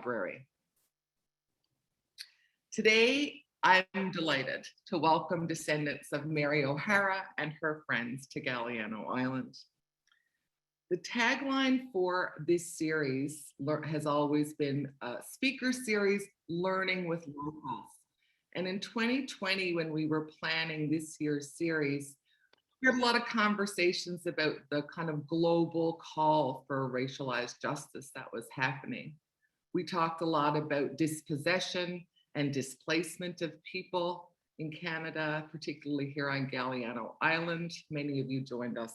Library. Today, I'm delighted to welcome descendants of Mary Ohara and her friends to Galiano Island. The tagline for this series has always been a speaker series, Learning with Locals. And in 2020, when we were planning this year's series, we had a lot of conversations about the kind of global call for racialized justice that was happening. We talked a lot about dispossession and displacement of people in Canada, particularly here on Galiano Island. Many of you joined us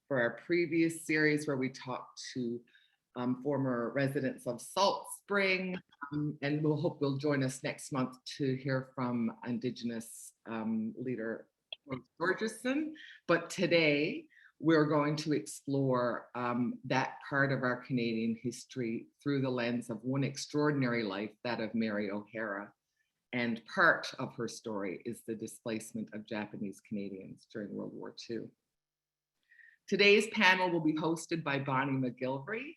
for our previous series where we talked to former residents of Salt Spring, and we'll hope you'll join us next month to hear from Indigenous leader Georgeson. But today we're going to explore that part of our Canadian history through the lens of one extraordinary life, that of Mary Ohara. And part of her story is the displacement of Japanese Canadians during World War II. Today's panel will be hosted by Bonnie McGilvery.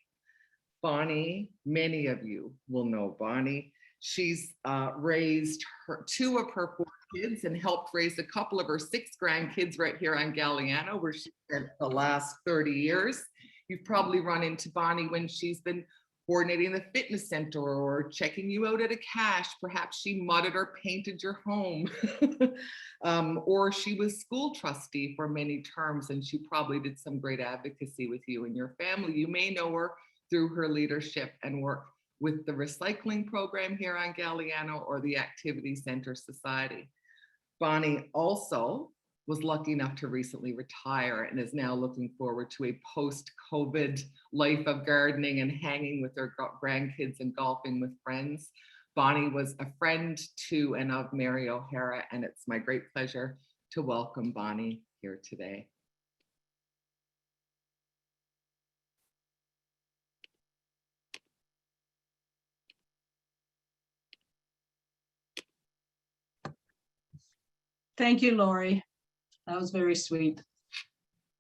Bonnie, many of you will know Bonnie. She's raised two of her four kids and helped raise a couple of her 6 grandkids right here on Galiano, where she spent the last 30 years. You've probably run into Bonnie when she's been coordinating the fitness center or checking you out at a cache. Perhaps she mudded or painted your home. Or she was school trustee for many terms, and she probably did some great advocacy with you and your family. You may know her through her leadership and work with the recycling program here on Galiano or the Activity Center Society. Bonnie also was lucky enough to recently retire and is now looking forward to a post-COVID life of gardening and hanging with her grandkids and golfing with friends. Bonnie was a friend to and of Mary Ohara, and it's my great pleasure to welcome Bonnie here today. Thank you, Lori. That was very sweet.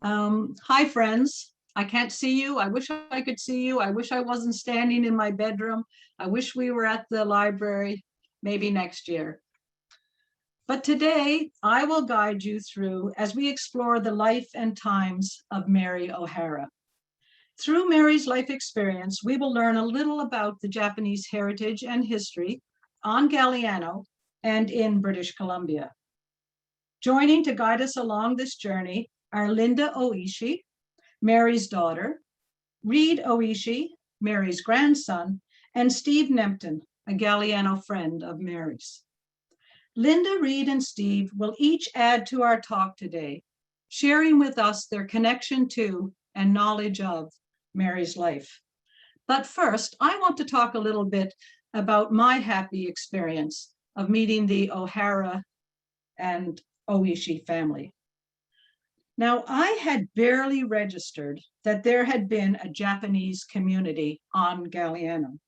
Hi, friends. I can't see you. I wish I could see you. I wish I wasn't standing in my bedroom. I wish we were at the library, maybe next year. But today, I will guide you through as we explore the life and times of Mary Ohara. Through Mary's life experience, we will learn a little about the Japanese heritage and history on Galiano and in British Columbia. Joining to guide us along this journey are Linda Oishi, Mary's daughter, Reed Oishi, Mary's grandson, and Steve Nemton, a Galiano friend of Mary's. Linda, Reed, and Steve will each add to our talk today, sharing with us their connection to and knowledge of Mary's life. But first, I want to talk a little bit about my happy experience of meeting the Ohara and Oishi family. Now, I had barely registered that there had been a Japanese community on Galiano.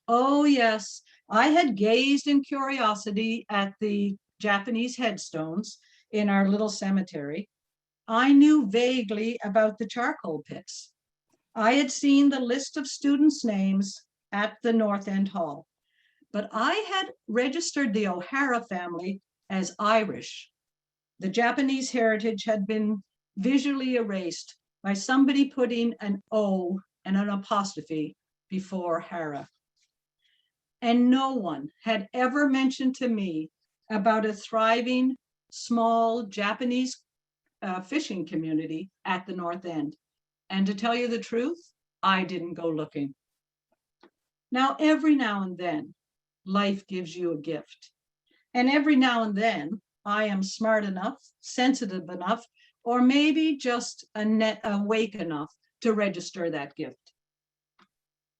Oh yes, I had gazed in curiosity at the Japanese headstones in our little cemetery. I knew vaguely about the charcoal pits. I had seen the list of students' names at the North End Hall, but I had registered the Ohara family as Irish. The Japanese heritage had been visually erased by somebody putting an O and an apostrophe before Hara. And no one had ever mentioned to me about a thriving, small Japanese fishing community at the North End. And to tell you the truth, I didn't go looking. Now, every now and then, life gives you a gift. And every now and then, I am smart enough, sensitive enough, or maybe just awake enough to register that gift.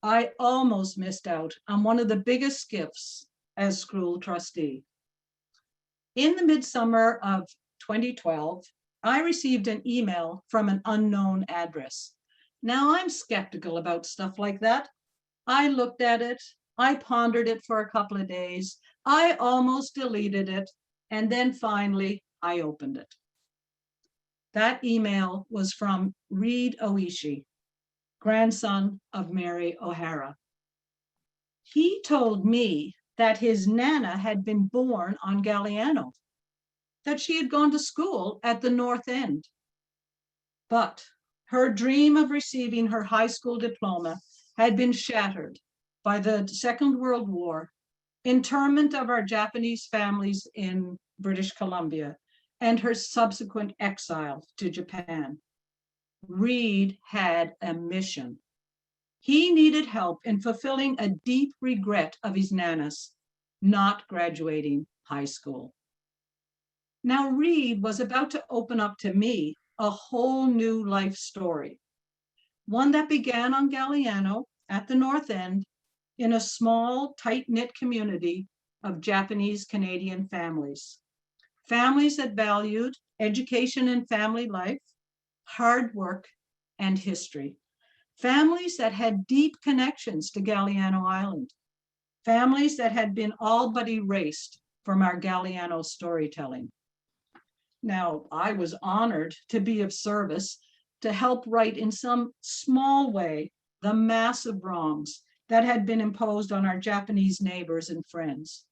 I almost missed out on one of the biggest gifts as school trustee. In the midsummer of 2012, I received an email from an unknown address. Now, I'm skeptical about stuff like that. I looked at it, I pondered it for a couple of days, I almost deleted it, and then finally, I opened it. That email was from Reed Oishi, grandson of Mary Ohara. He told me that his Nana had been born on Galliano, that she had gone to school at the North End. But her dream of receiving her high school diploma had been shattered by the Second World War, internment of our Japanese families in British Columbia, and her subsequent exile to Japan. Reed had a mission. He needed help in fulfilling a deep regret of his nanas, not graduating high school. Now, Reed was about to open up to me a whole new life story, one that began on Galliano at the North End in a small, tight-knit community of Japanese Canadian families. Families that valued education and family life, hard work, and history. Families that had deep connections to Galliano Island. Families that had been all but erased from our Galliano storytelling. Now, I was honored to be of service to help right in some small way the massive wrongs that had been imposed on our Japanese neighbors and friends.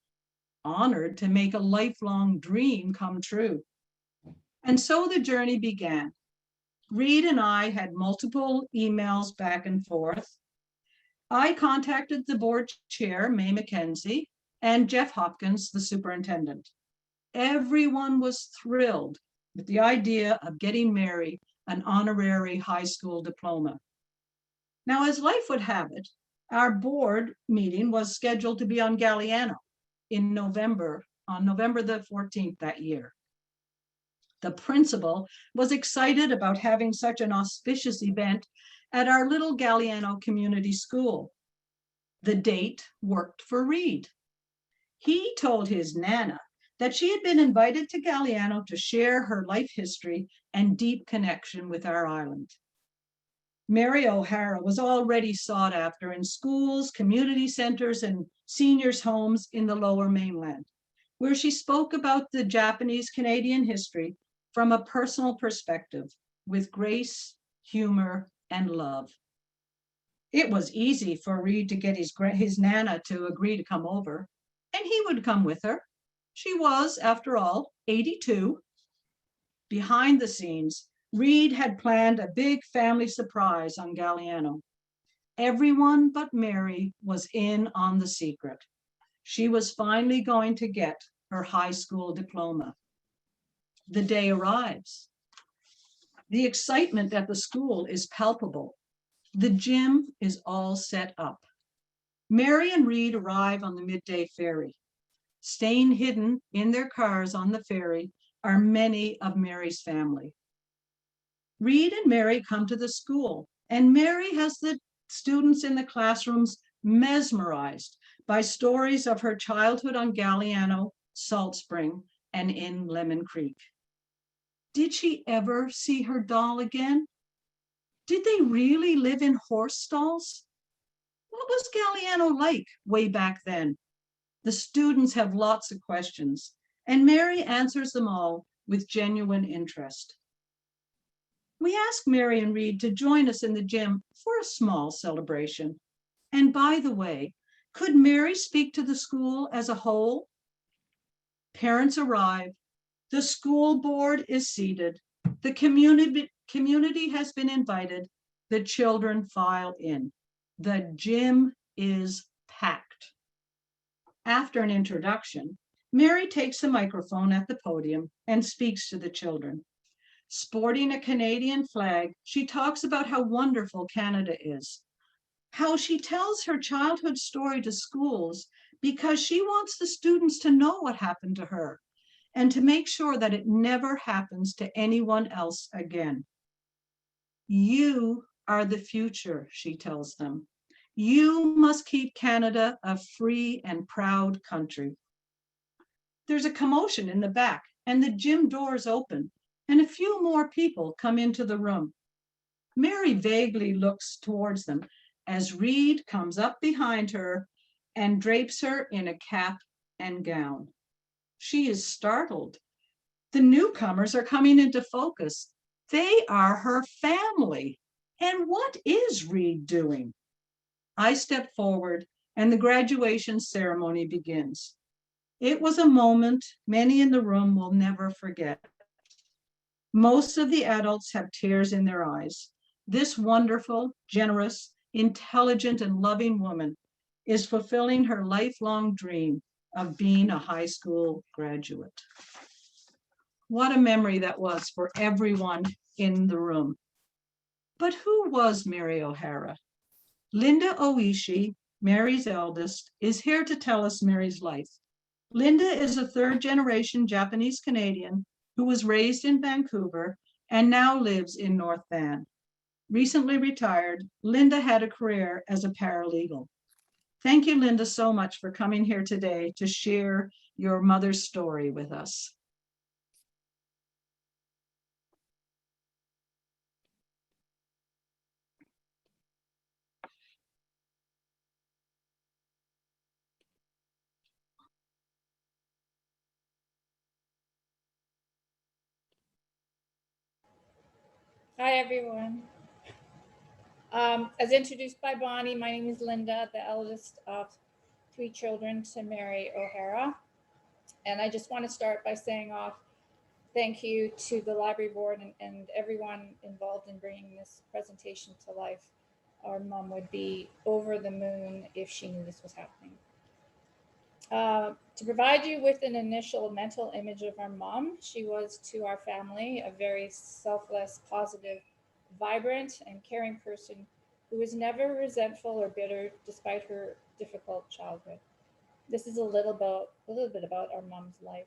Honored to make a lifelong dream come true. And so the journey began. Reed and I had multiple emails back and forth. I contacted the board chair, May McKenzie, and Jeff Hopkins, the superintendent. Everyone was thrilled with the idea of getting Mary an honorary high school diploma. Now, as life would have it, our board meeting was scheduled to be on Galliano in November, on November the 14th that year. The principal was excited about having such an auspicious event at our little Galliano community school. The date worked for Reed. He told his Nana that she had been invited to Galliano to share her life history and deep connection with our island. Mary Ohara was already sought after in schools, community centers, and seniors' homes in the Lower Mainland, where she spoke about the Japanese Canadian history from a personal perspective with grace, humor, and love. It was easy for Reed to get his Nana to agree to come over, and he would come with her. She was, after all, 82. Behind the scenes, Reed had planned a big family surprise on Galliano. Everyone but Mary was in on the secret. She was finally going to get her high school diploma. The day arrives. The excitement at the school is palpable. The gym is all set up. Mary and Reed arrive on the midday ferry. Staying hidden in their cars on the ferry are many of Mary's family. Reed and Mary come to the school, and Mary has the students in the classrooms mesmerized by stories of her childhood on Galliano, Salt Spring, and in Lemon Creek. Did she ever see her doll again? Did they really live in horse stalls? What was Galliano like way back then? The students have lots of questions, and Mary answers them all with genuine interest. We ask Mary and Reed to join us in the gym for a small celebration. And by the way, could Mary speak to the school as a whole? Parents arrive. The school board is seated. The community has been invited. The children file in. The gym is packed. After an introduction, Mary takes the microphone at the podium and speaks to the children. Sporting a Canadian flag, she talks about how wonderful Canada is, how she tells her childhood story to schools because she wants the students to know what happened to her and to make sure that it never happens to anyone else again. You are the future, she tells them. You must keep Canada a free and proud country. There's a commotion in the back, and the gym doors open, and a few more people come into the room. Mary vaguely looks towards them as Reed comes up behind her and drapes her in a cap and gown. She is startled. The newcomers are coming into focus. They are her family. And what is Reed doing? I step forward and the graduation ceremony begins. It was a moment many in the room will never forget. Most of the adults have tears in their eyes. This wonderful, generous, intelligent, and loving woman is fulfilling her lifelong dream of being a high school graduate. What a memory that was for everyone in the room. But who was Mary Ohara? Linda Oishi, Mary's eldest, is here to tell us Mary's life. Linda is a third-generation Japanese Canadian who was raised in Vancouver and now lives in North Van. Recently retired, Linda had a career as a paralegal. Thank you, Linda, so much for coming here today to share your mother's story with us. Hi, everyone. As introduced by Bonnie, my name is Linda, the eldest of three children to Mary Ohara. And I just want to start by saying thank you to the library board and everyone involved in bringing this presentation to life. Our mom would be over the moon if she knew this was happening. To provide you with an initial mental image of our mom, she was to our family a very selfless, positive, vibrant, and caring person who was never resentful or bitter despite her difficult childhood. This is a little bit about our mom's life.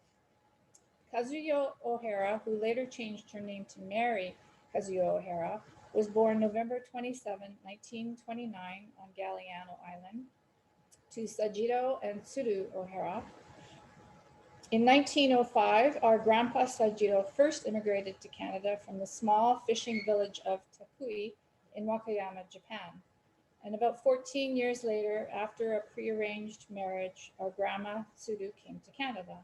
Kazuyo Ohara, who later changed her name to Mary Kazuyo Ohara, was born November 27, 1929 on Galiano Island to Sajiro and Tsuru Ohara. In 1905, our grandpa Sajiro first immigrated to Canada from the small fishing village of Takui in Wakayama, Japan. And about 14 years later, after a prearranged marriage, our grandma Tsuru came to Canada.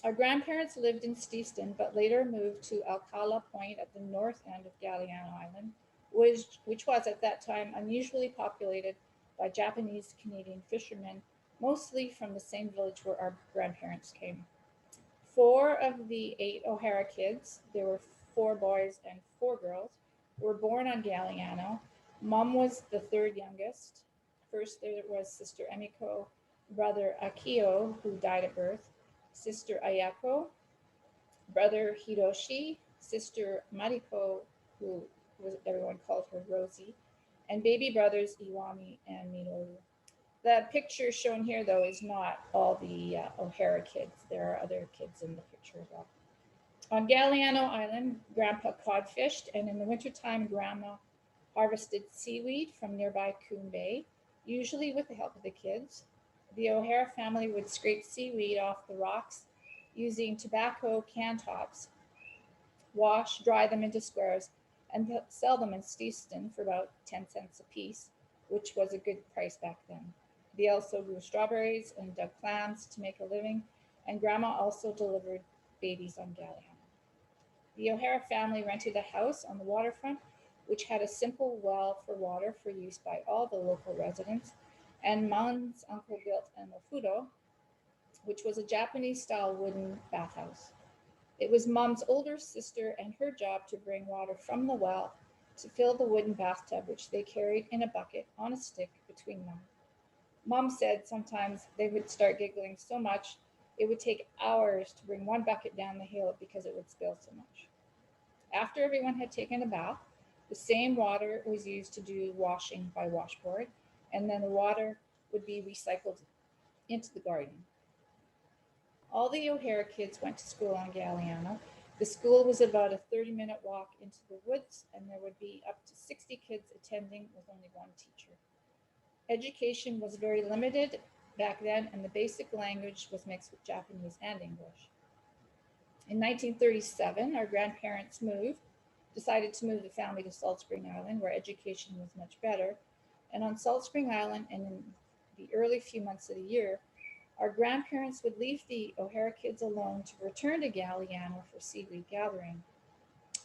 Our grandparents lived in Steveston, but later moved to Alcala Point at the north end of Galiano Island, which was at that time unusually populated by Japanese Canadian fishermen, mostly from the same village where our grandparents came. 4 of the 8 Ohara kids, there were 4 boys and 4 girls, were born on Galiano. Mom was the 3rd youngest. First there was Sister Emiko, brother Akio, who died at birth, Sister Ayako, brother Hiroshi, Sister Mariko, who everyone called her Rosie, and baby brothers Iwami and Minoru. The picture shown here, though, is not all the Ohara kids. There are other kids in the picture as well. On Galiano Island, Grandpa cod fished, and in the wintertime, Grandma harvested seaweed from nearby Coon Bay, usually with the help of the kids. The Ohara family would scrape seaweed off the rocks using tobacco can tops, wash, dry them into squares, and sell them in Steveston for about 10 cents a piece, which was a good price back then. They also grew strawberries and dug clams to make a living, and Grandma also delivered babies on Galiano. The Ohara family rented a house on the waterfront, which had a simple well for water for use by all the local residents, and Mom's uncle built an ofudo, which was a Japanese-style wooden bathhouse. It was Mom's older sister and her job to bring water from the well to fill the wooden bathtub, which they carried in a bucket on a stick between them. Mom said sometimes they would start giggling so much it would take hours to bring one bucket down the hill because it would spill so much. After everyone had taken a bath, the same water was used to do washing by washboard, and then the water would be recycled into the garden. All the Ohara kids went to school on Galiano. The school was about a 30-minute walk into the woods, and there would be up to 60 kids attending with only one teacher. Education was very limited back then, and the basic language was mixed with Japanese and English. In 1937, our grandparents decided to move the family to Salt Spring Island, where education was much better. And on Salt Spring Island, and in the early few months of the year, our grandparents would leave the Ohara kids alone to return to Galiano for seaweed gathering.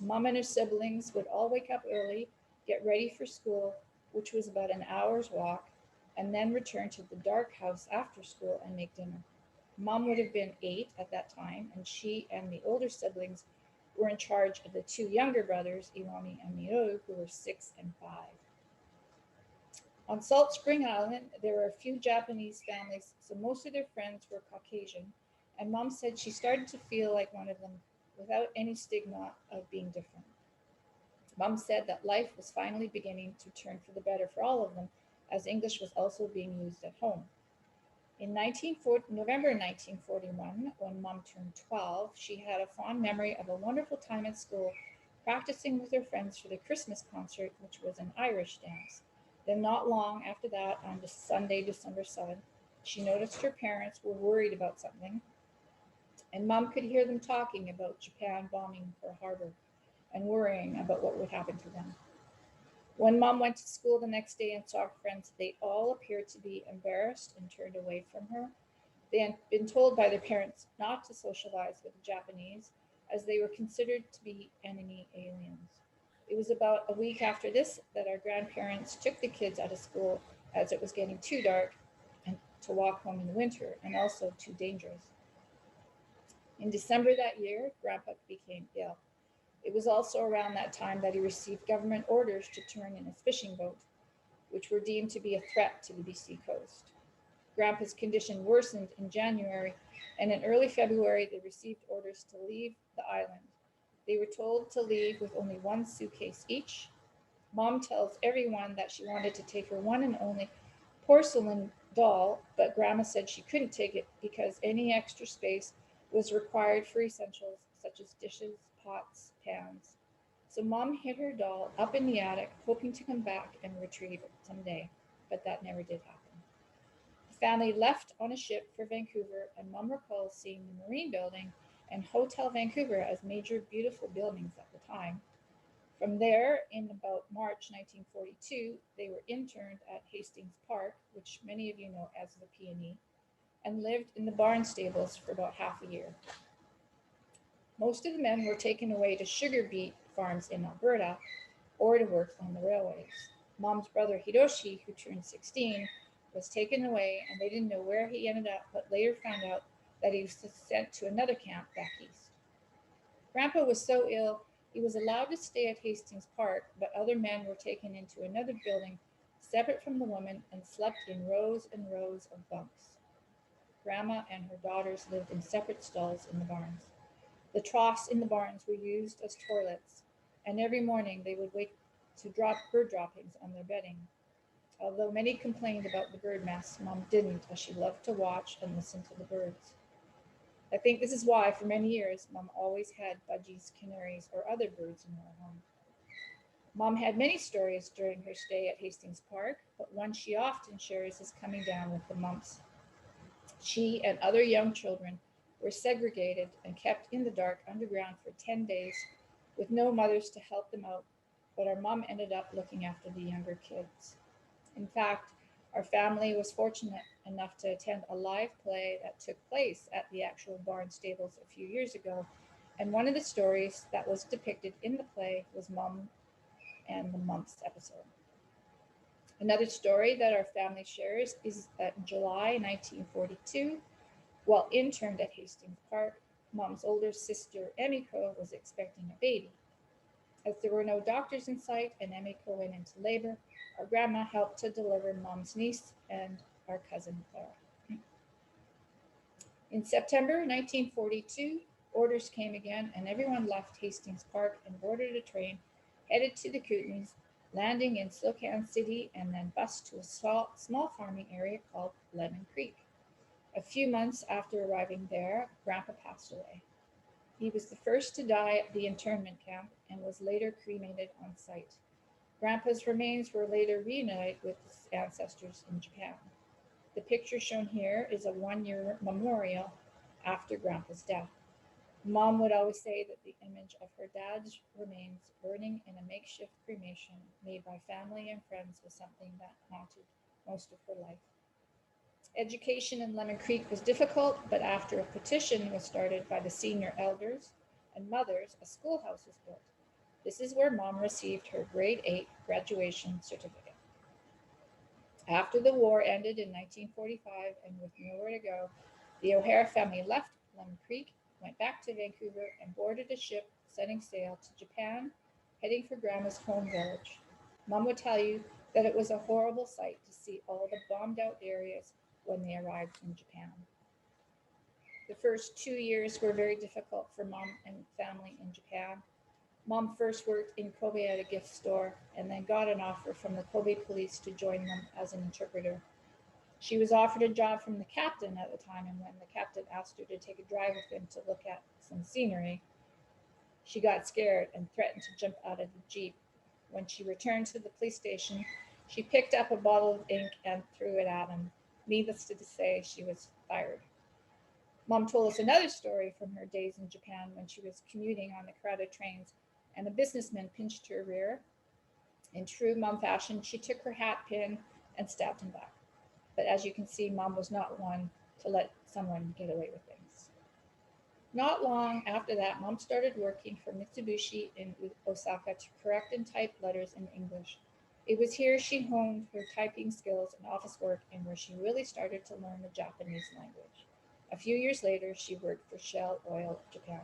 Mom and her siblings would all wake up early, get ready for school, which was about an hour's walk, and then return to the dark house after school and make dinner. Mom would have been 8 at that time, and she and the older siblings were in charge of the 2 younger brothers, Iwami and Miru, who were 6 and 5. On Salt Spring Island, there were a few Japanese families, so most of their friends were Caucasian, and Mom said she started to feel like one of them without any stigma of being different. Mom said that life was finally beginning to turn for the better for all of them, as English was also being used at home. In November 1941, when Mom turned 12, she had a fond memory of a wonderful time at school practicing with her friends for the Christmas concert, which was an Irish dance. Then not long after that, on Sunday, December 7th, she noticed her parents were worried about something, and Mom could hear them talking about Japan bombing Pearl Harbor and worrying about what would happen to them. When Mom went to school the next day and saw her friends, they all appeared to be embarrassed and turned away from her. They had been told by their parents not to socialize with the Japanese, as they were considered to be enemy aliens. It was about a week after this that our grandparents took the kids out of school, as it was getting too dark and to walk home in the winter, and also too dangerous. In December that year, Grandpa became ill. It was also around that time that he received government orders to turn in his fishing boat, which were deemed to be a threat to the BC coast. Grandpa's condition worsened in January, and in early February, they received orders to leave the island. They were told to leave with only 1 suitcase each. Mom tells everyone that she wanted to take her one and only porcelain doll, but Grandma said she couldn't take it because any extra space was required for essentials such as dishes, pots, pans. So Mom hid her doll up in the attic, hoping to come back and retrieve it someday, but that never did happen. The family left on a ship for Vancouver, and Mom recalls seeing the Marine Building and Hotel Vancouver as major beautiful buildings at the time. From there, in about March 1942, they were interned at Hastings Park, which many of you know as the P&E, and lived in the barn stables for about half a year. Most of the men were taken away to sugar beet farms in Alberta or to work on the railways. Mom's brother Hiroshi, who turned 16, was taken away, and they didn't know where he ended up, but later found out that he was sent to another camp back east. Grandpa was so ill, he was allowed to stay at Hastings Park, but other men were taken into another building separate from the woman and slept in rows and rows of bunks. Grandma and her daughters lived in separate stalls in the barns. The troughs in the barns were used as toilets, and every morning they would wake to drop bird droppings on their bedding. Although many complained about the bird mess, Mom didn't, as she loved to watch and listen to the birds. I think this is why, for many years, Mom always had budgies, canaries, or other birds in her home. Mom had many stories during her stay at Hastings Park, but one she often shares is coming down with the mumps. She and other young children were segregated and kept in the dark underground for 10 days with no mothers to help them out, but our mom ended up looking after the younger kids. In fact, our family was fortunate enough to attend a live play that took place at the actual barn stables a few years ago, and one of the stories that was depicted in the play was Mom and the Mumps episode. Another story that our family shares is that in July 1942, while interned at Hastings Park, Mom's older sister, Emiko, was expecting a baby. As there were no doctors in sight and Emiko went into labor, our grandma helped to deliver Mom's niece and our cousin Clara. In September 1942, orders came again, and everyone left Hastings Park and boarded a train headed to the Kootenays, landing in Slocan City, and then bused to a small farming area called Lemon Creek. A few months after arriving there, Grandpa passed away. He was the first to die at the internment camp and was later cremated on site. Grandpa's remains were later reunited with his ancestors in Japan. The picture shown here is a one-year memorial after Grandpa's death. Mom would always say that the image of her dad's remains burning in a makeshift cremation made by family and friends was something that haunted most of her life. Education in Lemon Creek was difficult, but after a petition was started by the senior elders and mothers, a schoolhouse was built. This is where Mom received her grade 8 graduation certificate. After the war ended in 1945 and with nowhere to go, the O'Hara family left Lemon Creek, went back to Vancouver, and boarded a ship setting sail to Japan, heading for Grandma's home village. Mom would tell you that it was a horrible sight to see all the bombed out areas when they arrived in Japan. The first 2 years were very difficult for Mom and family in Japan. Mom first worked in Kobe at a gift store and then got an offer from the Kobe police to join them as an interpreter. She was offered a job from the captain at the time, and when the captain asked her to take a drive with him to look at some scenery, she got scared and threatened to jump out of the Jeep. When she returned to the police station, she picked up a bottle of ink and threw it at him. Needless to say, she was fired. Mom told us another story from her days in Japan when she was commuting on the crowded trains and a businessman pinched her rear. In true Mom fashion, she took her hat pin and stabbed him back. But as you can see, Mom was not one to let someone get away with things. Not long after that, Mom started working for Mitsubishi in Osaka to correct and type letters in English. It was here she honed her typing skills and office work, and where she really started to learn the Japanese language. A few years later, she worked for Shell Oil Japan.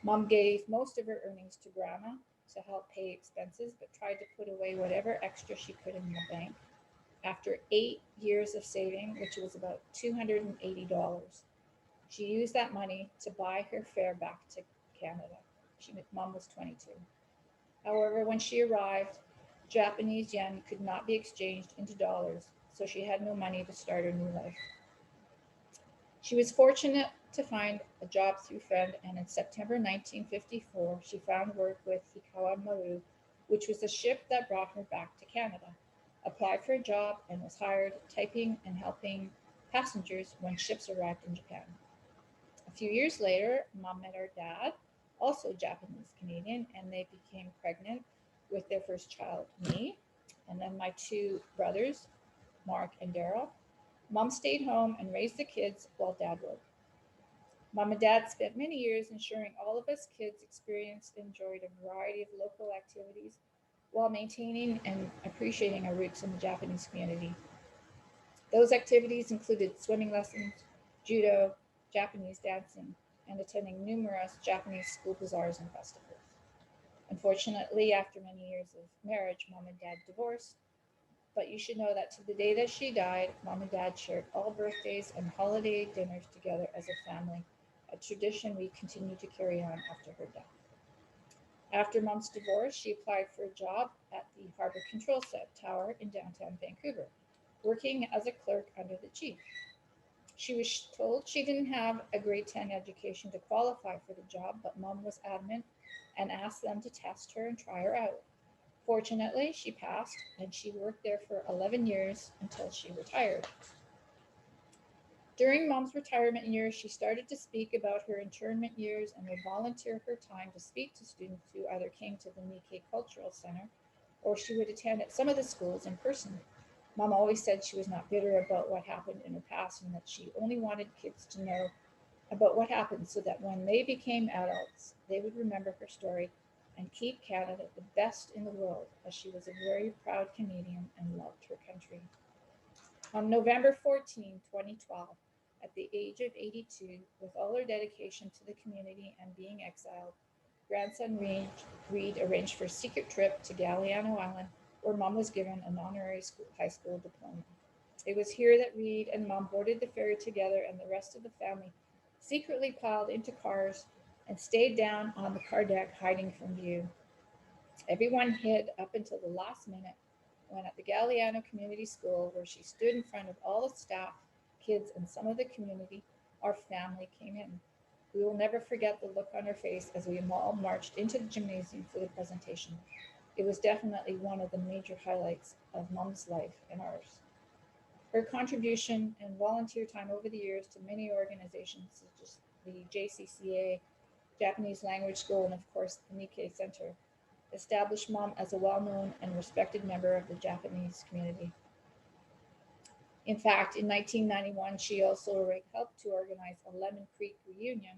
Mom gave most of her earnings to Grandma to help pay expenses, but tried to put away whatever extra she could in the bank. After 8 years of saving, which was about $280, she used that money to buy her fare back to Canada. Mom was 22. However, when she arrived, Japanese yen could not be exchanged into dollars, so she had no money to start her new life. She was fortunate to find a job through a friend, and in September 1954, she found work with Hikawa Maru, which was the ship that brought her back to Canada. Applied for a job and was hired typing and helping passengers when ships arrived in Japan. A few years later, Mom met her dad, also Japanese Canadian, and they became pregnant with their first child, me, and then my two brothers, Mark and Daryl. Mom stayed home and raised the kids while Dad worked. Mom and Dad spent many years ensuring all of us kids experienced and enjoyed a variety of local activities while maintaining and appreciating our roots in the Japanese community. Those activities included swimming lessons, judo, Japanese dancing, and attending numerous Japanese school bazaars and festivals. Unfortunately, after many years of marriage, Mom and Dad divorced, but you should know that to the day that she died, Mom and Dad shared all birthdays and holiday dinners together as a family, a tradition we continue to carry on after her death. After Mom's divorce, she applied for a job at the Harbor Control Tower in downtown Vancouver, working as a clerk under the chief. She was told she didn't have a grade 10 education to qualify for the job, but Mom was adamant and asked them to test her and try her out. Fortunately, she passed, and she worked there for 11 years until she retired. During Mom's retirement years, she started to speak about her internment years and would volunteer her time to speak to students who either came to the Nikkei Cultural Center or she would attend at some of the schools in person. Mom always said she was not bitter about what happened in her past and that she only wanted kids to know about what happened so that when they became adults, they would remember her story and keep Canada the best in the world, as she was a very proud Canadian and loved her country. On November 14, 2012, at the age of 82, with all her dedication to the community and being exiled, grandson Reed arranged for a secret trip to Galiano Island, where Mom was given an honorary high school diploma. It was here that Reed and Mom boarded the ferry together, and the rest of the family secretly piled into cars and stayed down on the car deck, hiding from view. Everyone hid up until the last minute when at the Galiano Community School, where she stood in front of all the staff, kids, and some of the community, our family came in. We will never forget the look on her face as we all marched into the gymnasium for the presentation. It was definitely one of the major highlights of Mom's life and ours. Her contribution and volunteer time over the years to many organizations such as the JCCA, Japanese Language School, and of course the Nikkei Center established Mom as a well-known and respected member of the Japanese community. In fact, in 1991, she also helped to organize a Lemon Creek reunion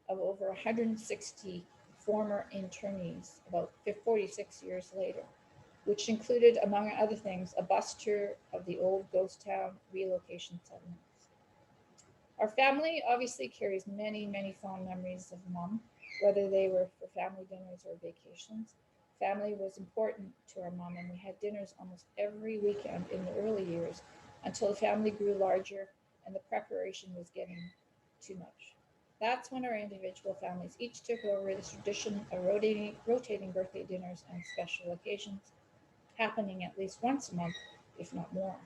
of over 160 former internees, about 46 years later. which included, among other things, a bus tour of the old ghost town relocation settlements. Our family obviously carries many, many fond memories of Mom, whether they were for family dinners or vacations. Family was important to our mom, and we had dinners almost every weekend in the early years until the family grew larger and the preparation was getting too much. That's when our individual families each took over this tradition of rotating birthday dinners and special occasions, happening at least once a month, if not more.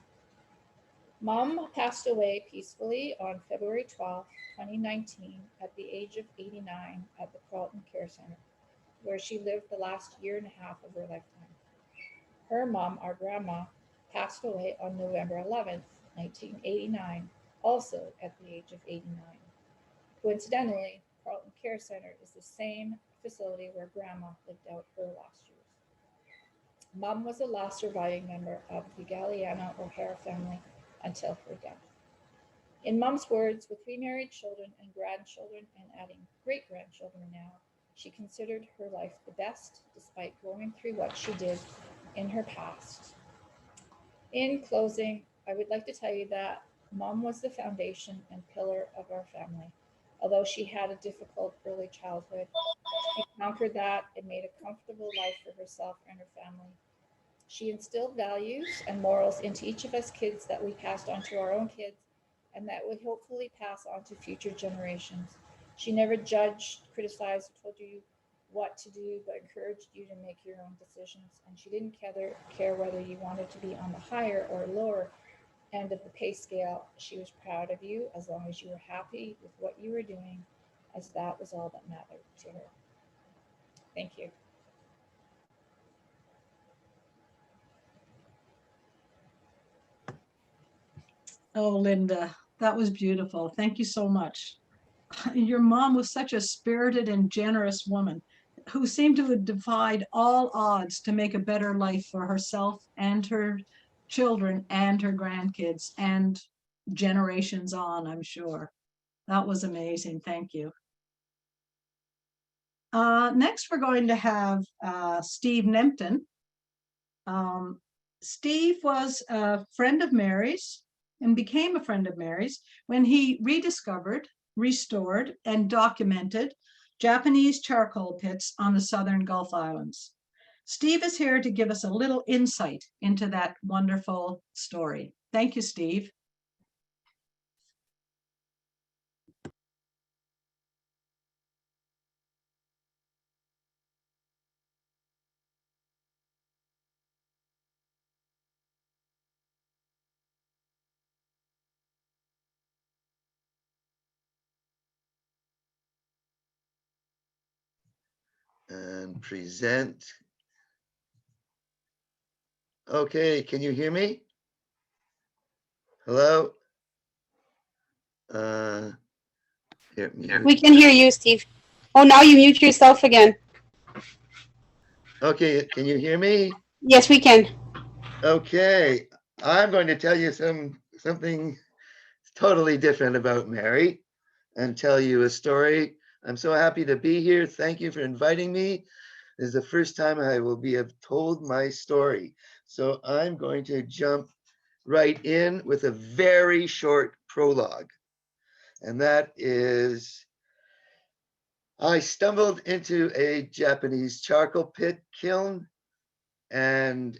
Mom passed away peacefully on February 12th, 2019, at the age of 89 at the Carlton Care Center, where she lived the last year and a half of her lifetime. Her mom, our grandma, passed away on November 11th, 1989, also at the age of 89. Coincidentally, Carlton Care Center is the same facility where grandma lived out her last years. Mom was the last surviving member of the Galiano Ohara family until her death. In Mom's words, with 3 married children and grandchildren and adding great grandchildren now, she considered her life the best despite going through what she did in her past. In closing, I would like to tell you that Mom was the foundation and pillar of our family. Although she had a difficult early childhood, she conquered that and made a comfortable life for herself and her family. She instilled values and morals into each of us kids that we passed on to our own kids and that we hopefully pass on to future generations. She never judged, criticized, or told you what to do, but encouraged you to make your own decisions. And she didn't care whether you wanted to be on the higher or lower end of the pay scale. She was proud of you as long as you were happy with what you were doing, as that was all that mattered to her. Thank you. Oh, Linda, that was beautiful. Thank you so much. Your mom was such a spirited and generous woman who seemed to have defied all odds to make a better life for herself and her children and her grandkids and generations on, I'm sure. That was amazing. Thank you. Next, we're going to have Steve Nemton. Steve was a friend of Mary's and became a friend of Mary's when he rediscovered, restored, and documented Japanese charcoal pits on the southern Gulf Islands. Steve is here to give us a little insight into that wonderful story. Thank you, Steve. And present. Okay, can you hear me? Hello? We can hear you, Steve. Oh, now you mute yourself again. Okay, can you hear me? Yes, we can. Okay, I'm going to tell you something totally different about Mary and tell you a story. I'm so happy to be here. Thank you for inviting me. This is the first time I will have told my story. So I'm going to jump right in with a very short prologue. And that is, I stumbled into a Japanese charcoal pit kiln, and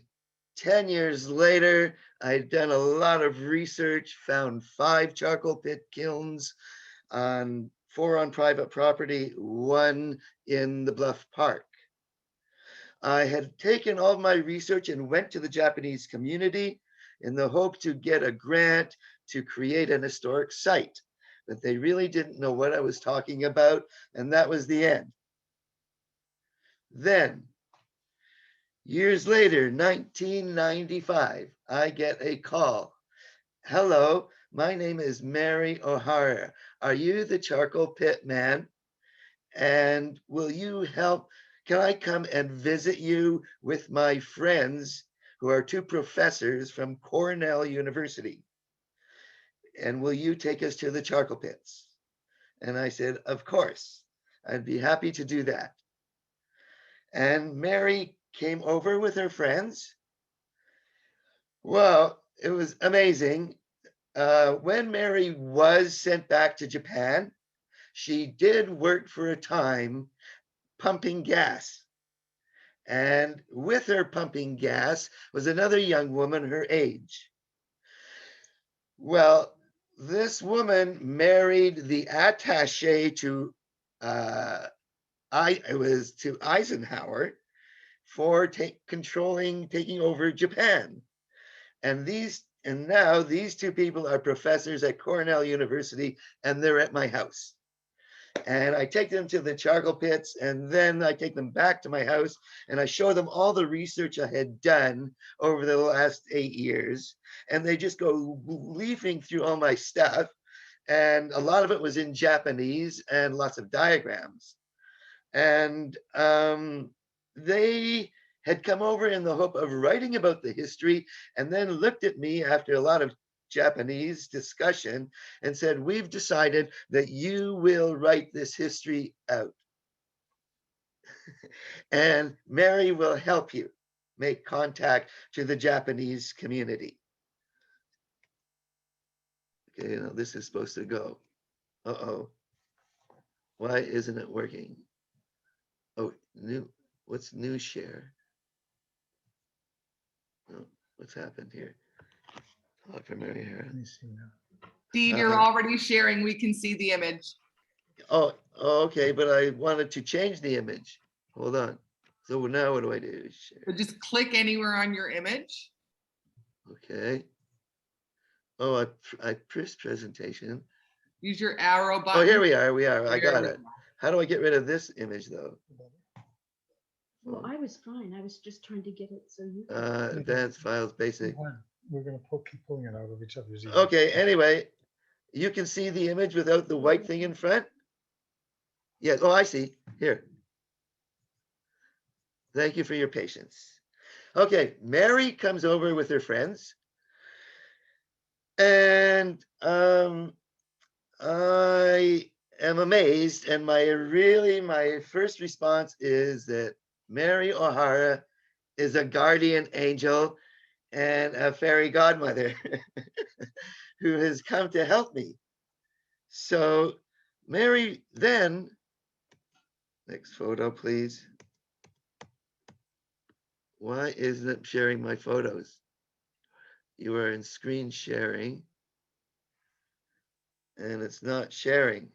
10 years later, I'd done a lot of research, found 5 charcoal pit kilns, 4 on private property, 1 in the Bluff Park. I had taken all my research and went to the Japanese community in the hope to get a grant to create an historic site. But they really didn't know what I was talking about, and that was the end. Then, years later, 1995, I get a call. Hello, my name is Mary Ohara. Are you the charcoal pit man? And will you help? Can I come and visit you with my friends who are 2 professors from Cornell University? And will you take us to the charcoal pits? And I said, of course, I'd be happy to do that. And Mary came over with her friends. Well, it was amazing. When Mary was sent back to Japan, she did work for a time pumping gas. And with her pumping gas was another young woman her age. Well, this woman married the attaché to it was to Eisenhower for taking over Japan. And now these two people are professors at Cornell University, and they're at my house. And I take them to the charcoal pits, and then I take them back to my house, and I show them all the research I had done over the last 8 years. And they just go leafing through all my stuff. And a lot of it was in Japanese and lots of diagrams. And they had come over in the hope of writing about the history, and then looked at me after a lot of Japanese discussion and said, "We've decided that you will write this history out. And Mary will help you make contact to the Japanese community." Okay, now this is supposed to go. Uh-oh. Why isn't it working? Oh, what's new share? Oh, what's happened here? Talk for Mary Hara. Let me see now. Steve, you're already sharing. We can see the image. Oh, okay, but I wanted to change the image. Hold on. So now what do I do? Share. So just click anywhere on your image. Okay. Oh, I pressed presentation. Use your arrow button. Oh, here we are. I There got we it. go. How do I get rid of this image though? Well, I was fine. I was just trying to get it so you. Advanced files, basic. We're gonna keep pulling it out of each other's. emails. Okay, anyway, you can see the image without the white thing in front? Yeah, oh, I see. Here. Thank you for your patience. Okay, Mary comes over with her friends. And I am amazed, and my first response is that Mary Ohara is a guardian angel and a fairy godmother who has come to help me. So Mary then, next photo, please. Why isn't it sharing my photos? You are in screen sharing, and it's not sharing.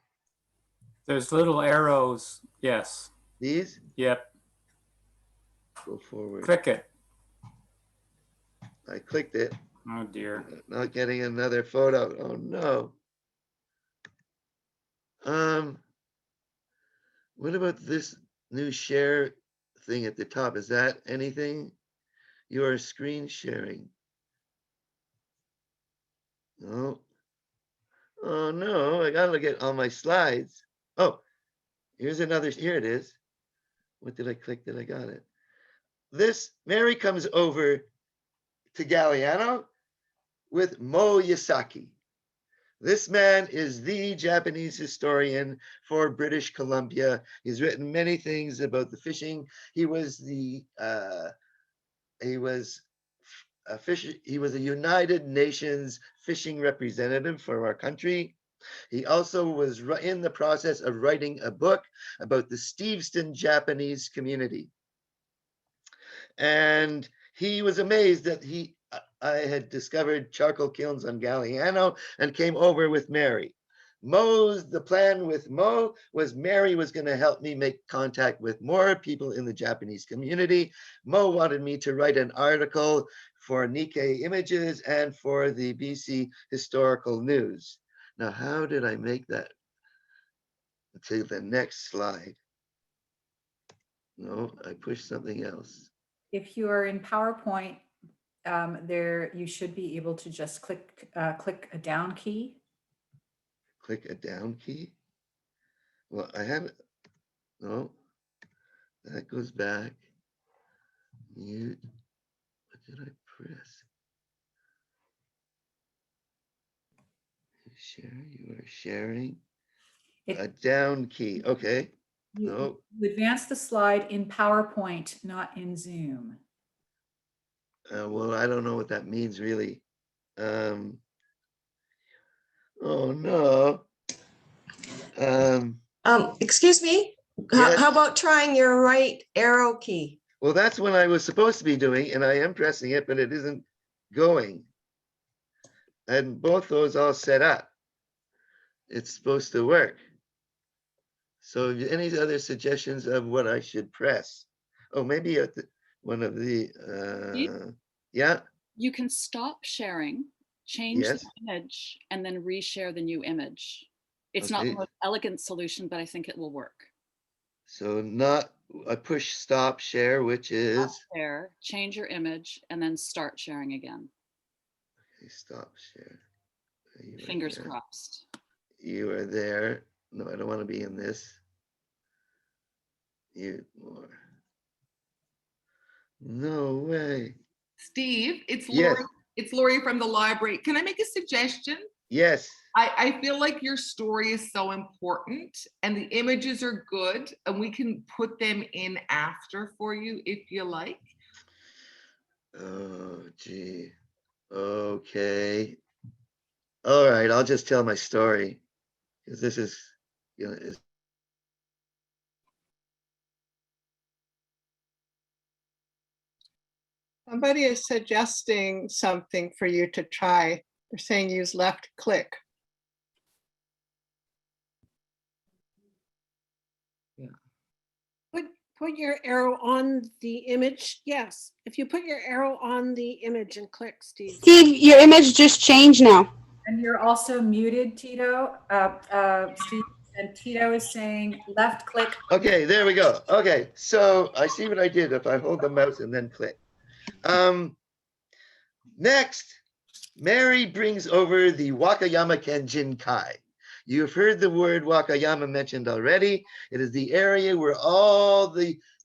There's little arrows. Yes. These? Yep. Go forward. Click it. I clicked it. Oh dear. Not getting another photo. Oh no. What about this new share thing at the top? Is that anything? You are screen sharing. No. Oh no, I gotta look at all my slides. Oh, here's another, here it is. What did I click that I got it? This, Mary comes over to Galliano with Mo Yasaki. This man is the Japanese historian for British Columbia. He's written many things about the fishing. He was a United Nations fishing representative for our country. He also was in the process of writing a book about the Steveston Japanese community. And he was amazed that I had discovered charcoal kilns on Galliano and came over with Mary. The plan with Mo was Mary was going to help me make contact with more people in the Japanese community. Mo wanted me to write an article for Nikkei Images and for the BC Historical News. Now, how did I make that to the next slide? No, I pushed something else. If you are in PowerPoint, there you should be able to just click a down key. Click a down key. Well, I have it. No, that goes back. Mute. What did I press? Share. You are sharing. A down key. Okay. No. You advance the slide in PowerPoint, not in Zoom. Well, I don't know what that means really. Oh no. Excuse me, Yes. how about trying your right arrow key? Well, that's what I was supposed to be doing, and I am pressing it, but it isn't going. And both those all set up. It's supposed to work. So any other suggestions of what I should press? Oh, maybe at one of the, yeah, You can stop sharing, change the yes. image, and then reshare the new image. It's not the Okay. most elegant solution, but I think it will work. So not a push stop share, which Stop is share, change your image, and then start sharing again. okay, stop share. You are Fingers there. crossed. You are there. No, I don't want to be in this. You are. No way. Steve, it's Yes. Lori. It's Lori from the library. Can I make a suggestion? Yes. I feel like your story is so important and the images are good and we can put them in after for you if you like. Oh, gee. Okay. All right. I'll just tell my story because this is, you know, is Somebody is suggesting something for you to try. They're saying use left click. Put your arrow on the image. Yes, if you put your arrow on the image and click, Steve. Steve, your image just changed now. And you're also muted, Tito. Steve, and Tito is saying left click. okay. There we go. Okay. So I see what I did if I hold the mouse and then click. Next, Mary brings over the Wakayama Kenjin Kai. You've heard the word Wakayama mentioned already. It is the area where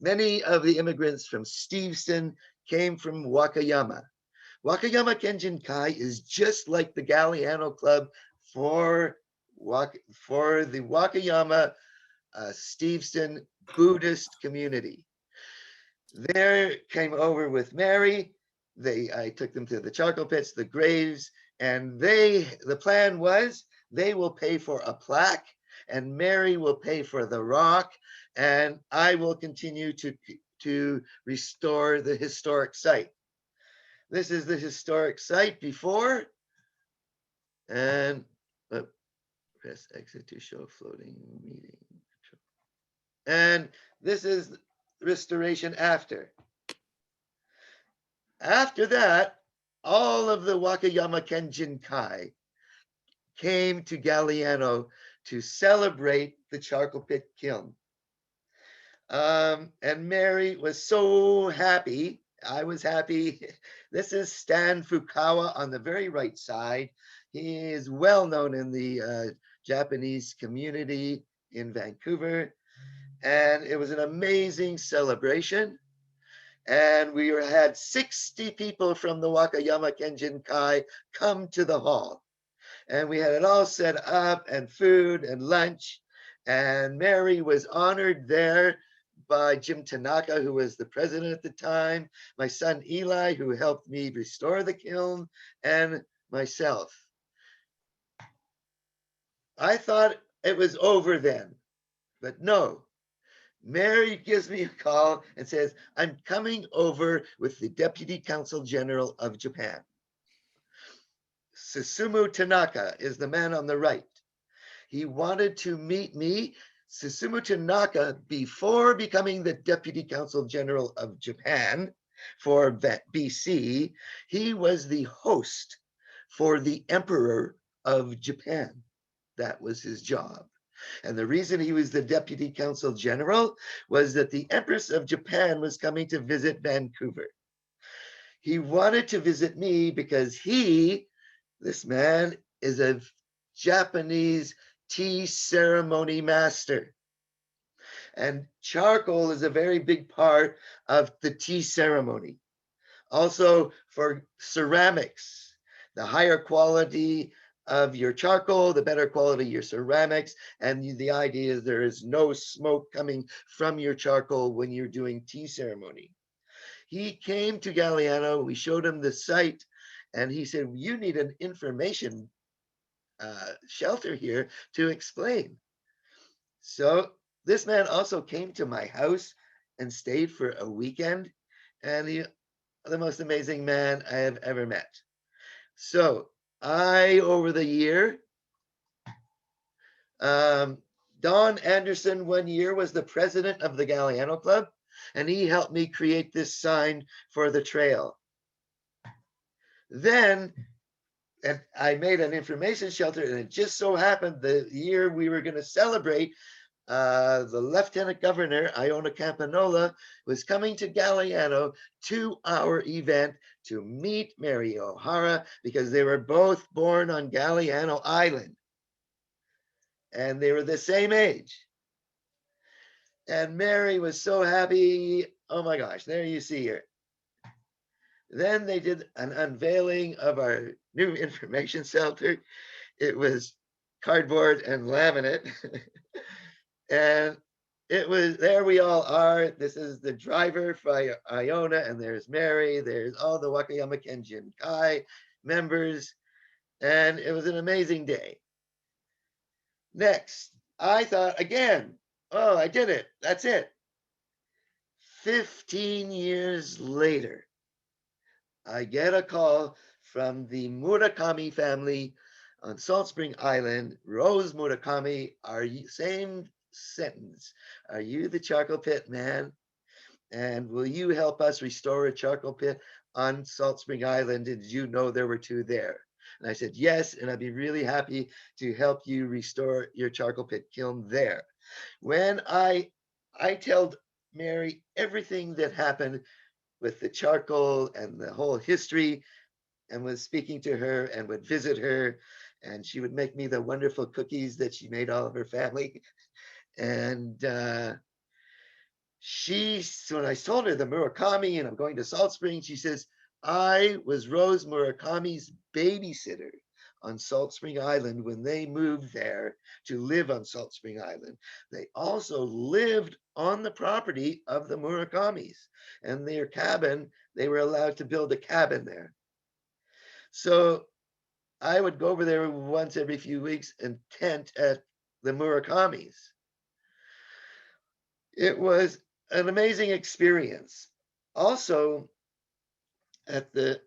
many of the immigrants from Steveston came from Wakayama. Wakayama Kenjin Kai is just like the Galiano Club for the Wakayama Steveston Buddhist community. They came over with Mary. I took them to the charcoal pits, the graves, and the plan was they will pay for a plaque and Mary will pay for the rock and I will continue to restore the historic site. This is the historic site before, and press exit to show floating meeting. And this is restoration after. After that, all of the Wakayama Kenjin Kai came to Galiano to celebrate the charcoal pit kiln. And Mary was so happy. I was happy. This is Stan Fukawa on the very right side. He is well known in the Japanese community in Vancouver. And it was an amazing celebration. And we had 60 people from the Wakayama Kenjin Kai come to the hall. And we had it all set up and food and lunch. And Mary was honored there by Jim Tanaka, who was the president at the time, my son Eli, who helped me restore the kiln, and myself. I thought it was over then, but no. Mary gives me a call and says, I'm coming over with the Deputy Consul General of Japan. Susumu Tanaka is the man on the right. He wanted to meet me. Susumu Tanaka, before becoming the Deputy Consul General of Japan for BC, he was the host for the Emperor of Japan. That was his job. And the reason he was the Deputy Consul General was that the Empress of Japan was coming to visit Vancouver. He wanted to visit me because this man is a Japanese tea ceremony master. And charcoal is a very big part of the tea ceremony. Also for ceramics, the higher quality of your charcoal, the better quality of your ceramics. And the idea is there is no smoke coming from your charcoal when you're doing tea ceremony. He came to Galiano, we showed him the site, and he said, you need an information shelter here to explain. So this man also came to my house and stayed for a weekend, and the most amazing man I have ever met. So over the year, Don Anderson 1 year was the president of the Galiano Club, and he helped me create this sign for the trail. Then and I made an information shelter, and it just so happened the year we were going to celebrate, the Lieutenant Governor, Iona Campanola, was coming to Galiano to our event to meet Mary Ohara, because they were both born on Galiano Island. And they were the same age. And Mary was so happy. Oh my gosh, there you see her. Then they did an unveiling of our new information shelter. It was cardboard and laminate. And it was, there we all are. This is the driver for Iona, and there's Mary. There's all the Wakayama Kenjin Kai members. And it was an amazing day. Next, I thought again, oh, I did it. That's it. 15 years later, I get a call from the Murakami family on Salt Spring Island. Rose Murakami, are you, same sentence, are you the charcoal pit man? And will you help us restore a charcoal pit on Salt Spring Island? Did you know there were two there? And I said, yes, and I'd be really happy to help you restore your charcoal pit kiln there. When I told Mary everything that happened with the charcoal and the whole history, and was speaking to her and would visit her, and she would make me the wonderful cookies that she made all of her family. And when I told her the Murakami and I'm going to Salt Spring, she says, I was Rose Murakami's babysitter on Salt Spring Island when they moved there to live on Salt Spring Island. They also lived on the property of the Murakamis, and their cabin, they were allowed to build a cabin there. So I would go over there once every few weeks and tent at the Murakamis. It was an amazing experience. Also, at the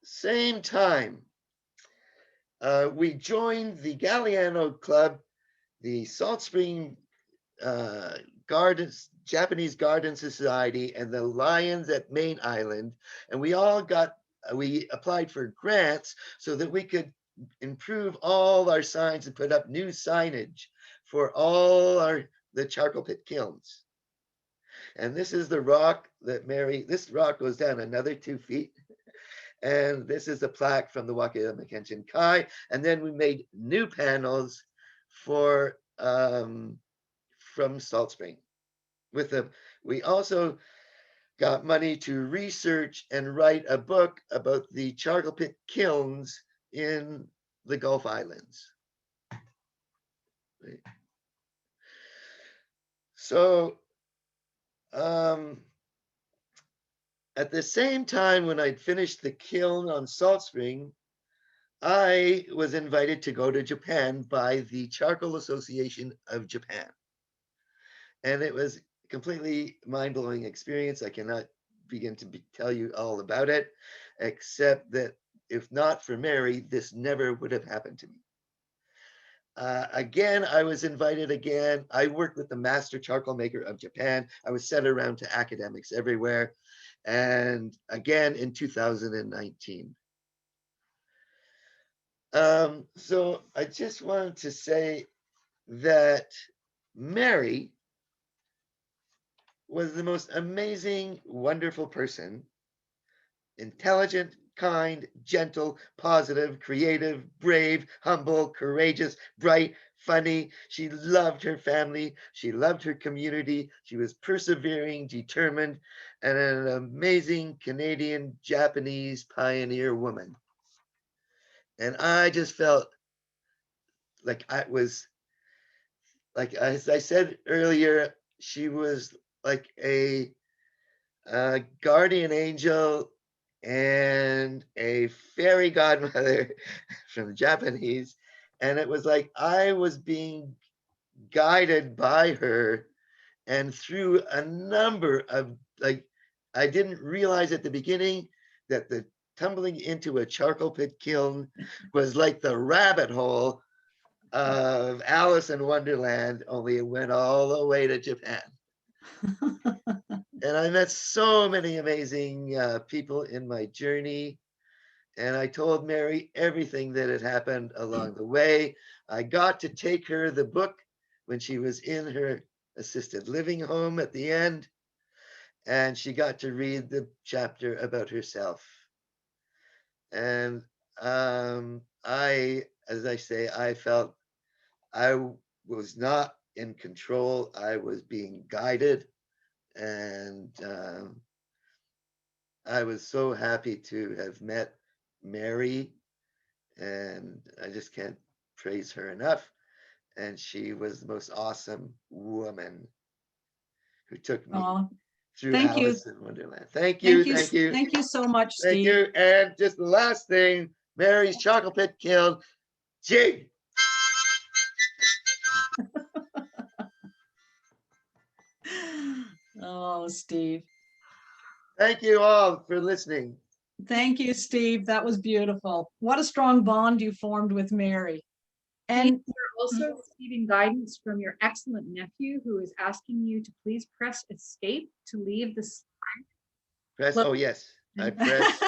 same time, we joined the Galiano Club, the Salt Spring Gardens, Japanese Garden Society, and the Lions at Main Island. And we applied for grants so that we could improve all our signs and put up new signage for all the charcoal pit kilns. And this is the rock that this rock goes down another 2 feet. And this is a plaque from the Wakayama Kenshin Kai. And then we made new panels from Salt Spring. We also got money to research and write a book about the charcoal pit kilns in the Gulf Islands. So at the same time, when I'd finished the kiln on Salt Spring, I was invited to go to Japan by the Charcoal Association of Japan. And it was a completely mind-blowing experience. I cannot begin to tell you all about it, except that if not for Mary, this never would have happened to me. Again, I was invited again. I worked with the master charcoal maker of Japan. I was sent around to academics everywhere. And again in 2019. So I just wanted to say that Mary was the most amazing, wonderful person, intelligent, kind, gentle, positive, creative, brave, humble, courageous, bright, funny. She loved her family. She loved her community. She was persevering, determined, and an amazing Canadian Japanese pioneer woman. And I just felt like I was, like as I said earlier, she was like a guardian angel and a fairy godmother from Japanese. And it was like I was being guided by her and through a number of, like, I didn't realize at the beginning that the tumbling into a charcoal pit kiln was like the rabbit hole of Alice in Wonderland, only it went all the way to Japan. And I met so many amazing people in my journey. And I told Mary everything that had happened along the way. I got to take her the book when she was in her assisted living home at the end. And she got to read the chapter about herself. And as I say, I felt I was not in control. I was being guided. And I was so happy to have met Mary, and I just can't praise her enough. And she was the most awesome woman who took me Oh, through thank you. Alice in Wonderland. Thank you, thank you. Thank you so much, Thank Steve. you. And just the last thing, Mary's chocolate pit kiln, jig. Oh, Steve. Thank you all for listening. Thank you, Steve. That was beautiful. What a strong bond you formed with Mary. And You're also receiving guidance from your excellent nephew, who is asking you to please press escape to leave the Press, Look. oh yes, I press,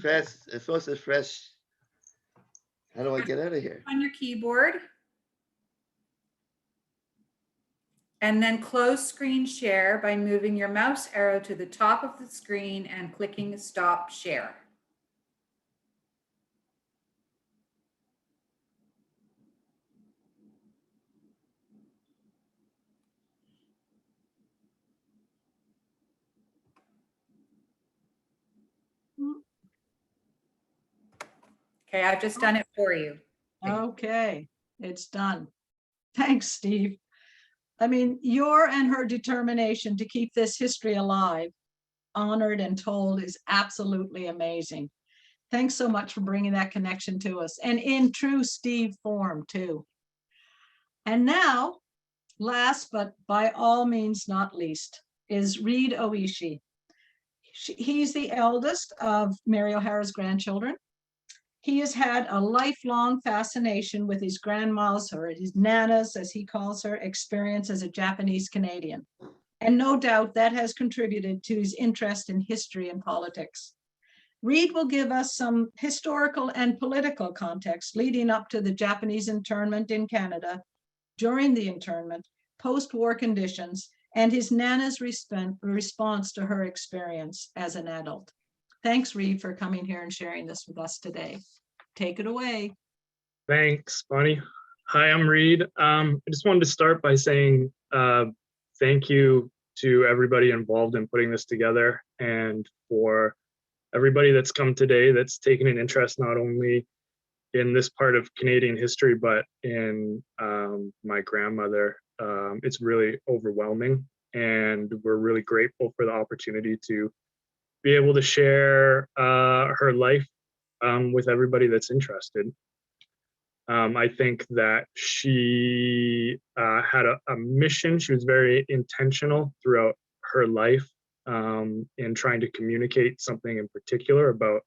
press, it's supposed to press. How do I get out of here? on your keyboard. And then close screen share by moving your mouse arrow to the top of the screen and clicking stop share. Okay, I've just done it for you. okay, it's done. Thanks, Steve. I mean, your and her determination to keep this history alive, honored and told is absolutely amazing. Thanks so much for bringing that connection to us, and in true Steve form too. And now, last but by all means not least, is Reed Oishi. He's the eldest of Mary O'Hara's grandchildren. He has had a lifelong fascination with his grandma's, or his nana's, as he calls her, experience as a Japanese Canadian. And no doubt that has contributed to his interest in history and politics. Reed will give us some historical and political context leading up to the Japanese internment in Canada, during the internment, post-war conditions, and his nana's response to her experience as an adult. Thanks, Reed, for coming here and sharing this with us today. Take it away. Thanks, Bonnie. Hi, I'm Reed. I just wanted to start by saying thank you to everybody involved in putting this together, and for everybody that's come today that's taken an interest not only in this part of Canadian history, but in my grandmother. It's really overwhelming, and we're really grateful for the opportunity to be able to share her life with everybody that's interested. I think that she had a mission. She was very intentional throughout her life in trying to communicate something in particular about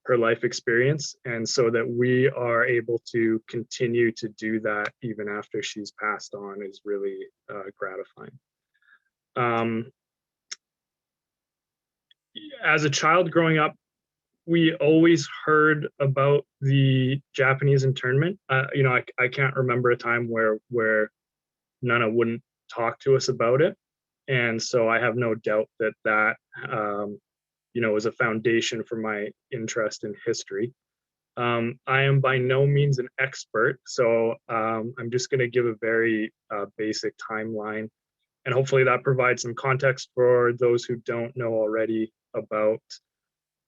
her life experience. And so that we are able to continue to do that even after she's passed on is really gratifying. As a child growing up, we always heard about the Japanese internment. You know, I can't remember a time where Nana wouldn't talk to us about it. And so I have no doubt that you know, is a foundation for my interest in history. I am by no means an expert, so I'm just going to give a very basic timeline, and hopefully that provides some context for those who don't know already about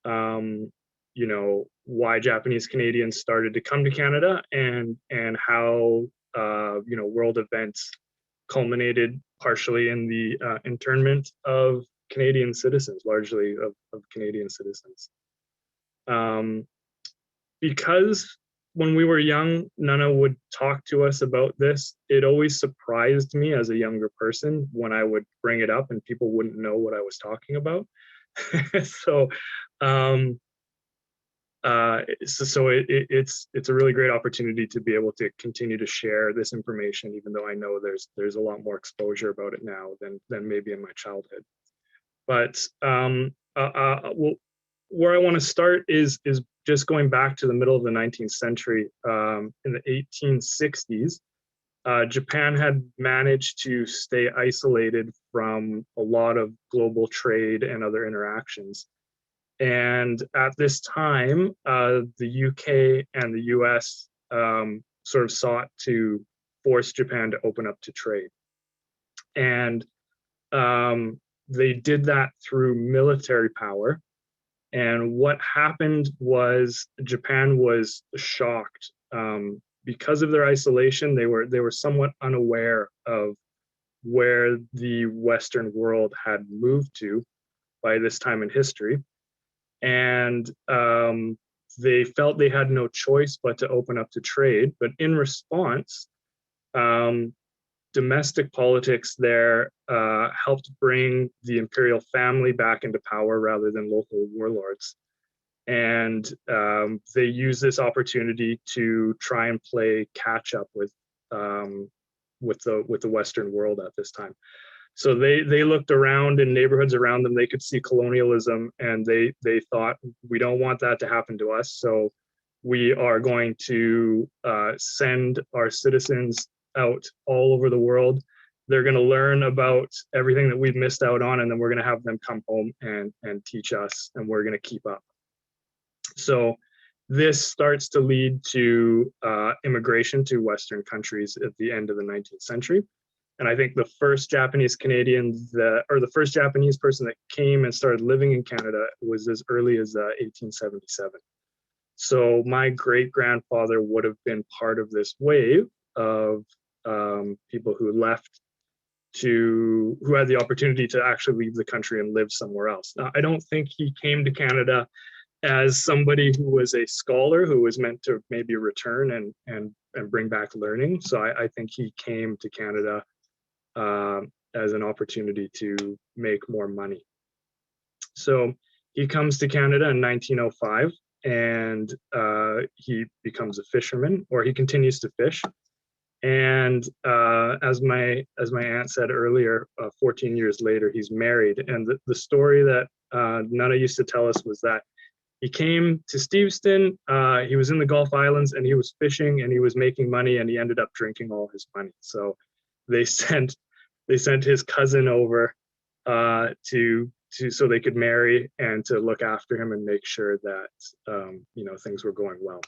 you know, why Japanese Canadians started to come to Canada, and how world events culminated partially in the internment of Canadian citizens, largely of Canadian citizens. Because when we were young, Nana would talk to us about this. It always surprised me as a younger person when I would bring it up and people wouldn't know what I was talking about. So, it's a really great opportunity to be able to continue to share this information, even though I know there's a lot more exposure about it now than maybe in my childhood. But where I want to start is just going back to the middle of the 19th century. In the 1860s, Japan had managed to stay isolated from a lot of global trade and other interactions. And at this time, the UK and the US sort of sought to force Japan to open up to trade. And they did that through military power. And what happened was Japan was shocked. Because of their isolation, they were somewhat unaware of where the Western world had moved to by this time in history. And they felt they had no choice but to open up to trade. But in response, domestic politics there helped bring the imperial family back into power rather than local warlords. And they used this opportunity to try and play catch up with the Western world at this time. So they looked around in neighborhoods around them. They could see colonialism, and they thought, we don't want that to happen to us. So we are going to send our citizens out all over the world. They're going to learn about everything that we've missed out on, and then we're going to have them come home and teach us, and we're going to keep up. So this starts to lead to immigration to Western countries at the end of the 19th century. And I think the first Japanese Canadian, or the first Japanese person that came and started living in Canada was as early as 1877. So my great-grandfather would have been part of this wave of people who left who had the opportunity to actually leave the country and live somewhere else. Now, I don't think he came to Canada as somebody who was a scholar who was meant to maybe return and bring back learning. So I think he came to Canada as an opportunity to make more money. So he comes to Canada in 1905, and he becomes a fisherman, or he continues to fish. And as my aunt said earlier, 14 years later, he's married. And the story that Nana used to tell us was that he came to Steveston, he was in the Gulf Islands, and he was fishing, and he was making money, and he ended up drinking all his money. So they sent his cousin over so they could marry and to look after him and make sure that things were going well.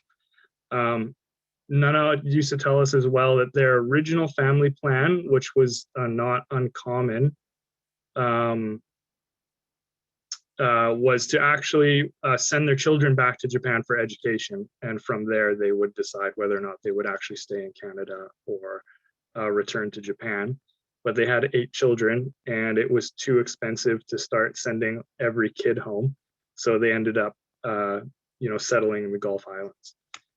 Nana used to tell us as well that their original family plan, which was not uncommon, was to actually send their children back to Japan for education. And from there, they would decide whether or not they would actually stay in Canada or return to Japan. But they had 8 children, and it was too expensive to start sending every kid home. So they ended up, settling in the Gulf Islands.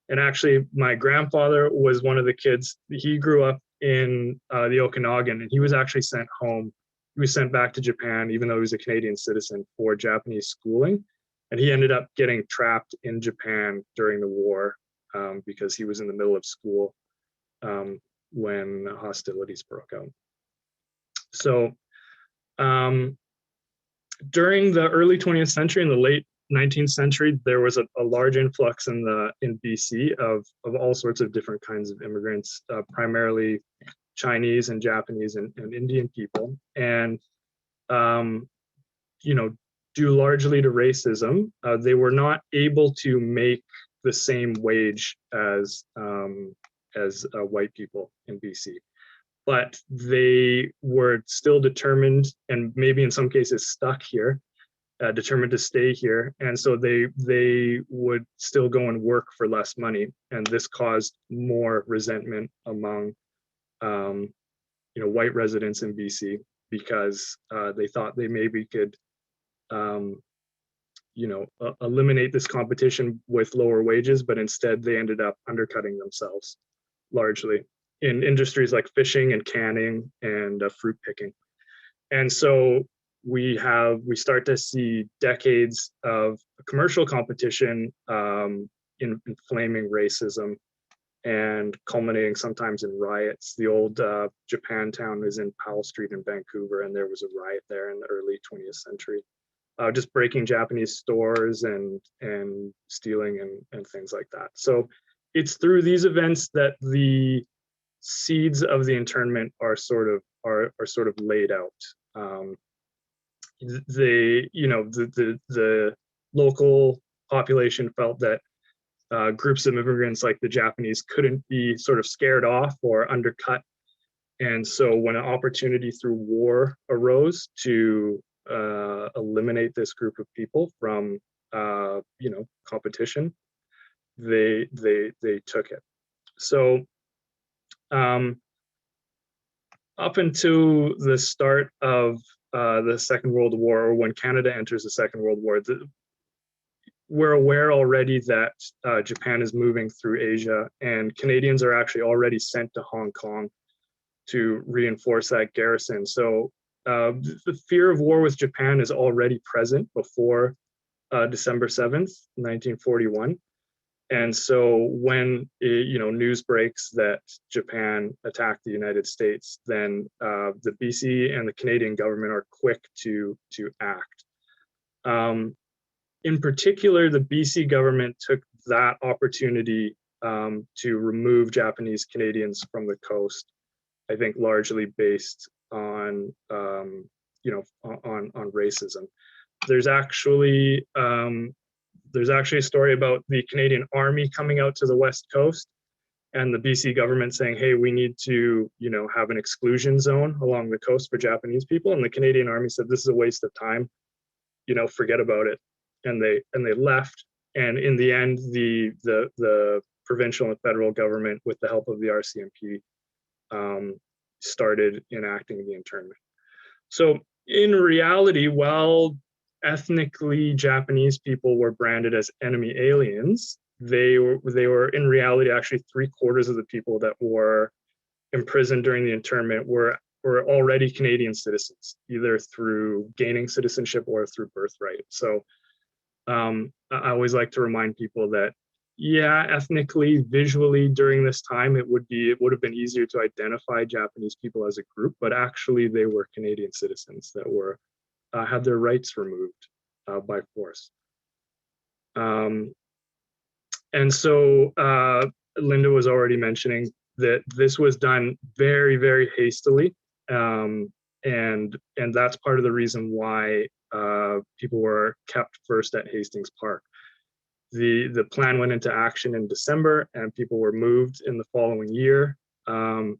And actually, my grandfather was one of the kids. He grew up in the Okanagan, and he was actually sent home. He was sent back to Japan, even though he was a Canadian citizen, for Japanese schooling. And he ended up getting trapped in Japan during the war because he was in the middle of school when hostilities broke out. So during the early 20th century and the late 19th century, there was a large influx in BC of all sorts of different kinds of immigrants, primarily Chinese and Japanese and Indian people, and due largely to racism, they were not able to make the same wage as white people in BC. But they were still determined, and maybe in some cases stuck here, determined to stay here, and so they would still go and work for less money, and this caused more resentment among white residents in BC because they thought they maybe could eliminate this competition with lower wages, but instead they ended up undercutting themselves largely in industries like fishing and canning and fruit picking. And so we start to see decades of commercial competition in inflaming racism and culminating sometimes in riots. The old Japantown is in Powell Street in Vancouver, and there was a riot there in the early 20th century. Just breaking Japanese stores and stealing and things like that. So it's through these events that the seeds of the internment are sort of laid out. The local population felt that groups of immigrants like the Japanese couldn't be sort of scared off or undercut. And so when an opportunity through war arose to eliminate this group of people from competition, they took it. So up until the start of the Second World War, or when Canada enters the Second World War, we're aware already that Japan is moving through Asia, and Canadians are actually already sent to Hong Kong to reinforce that garrison. So the fear of war with Japan is already present before December 7th, 1941. And so when news breaks that Japan attacked the United States, then the BC and the Canadian government are quick to act. In particular, the BC government took that opportunity to remove Japanese Canadians from the coast, I think largely based on on racism. There's actually a story about the Canadian Army coming out to the West Coast and the BC government saying, hey, we need to have an exclusion zone along the coast for Japanese people. And the Canadian Army said, this is a waste of time, forget about it. And they left. And in the end, the provincial and federal government, with the help of the RCMP, started enacting the internment. So in reality, while ethnically Japanese people were branded as enemy aliens, they were in reality actually 3/4 of the people that were imprisoned during the internment were already Canadian citizens, either through gaining citizenship or through birthright. So I always like to remind people that, yeah, ethnically, visually during this time, it would have been easier to identify Japanese people as a group, but actually they were Canadian citizens that were had their rights removed by force. And so Linda was already mentioning that this was done very, very hastily. And that's part of the reason why people were kept first at Hastings Park. The plan went into action in December, and people were moved in the following year. And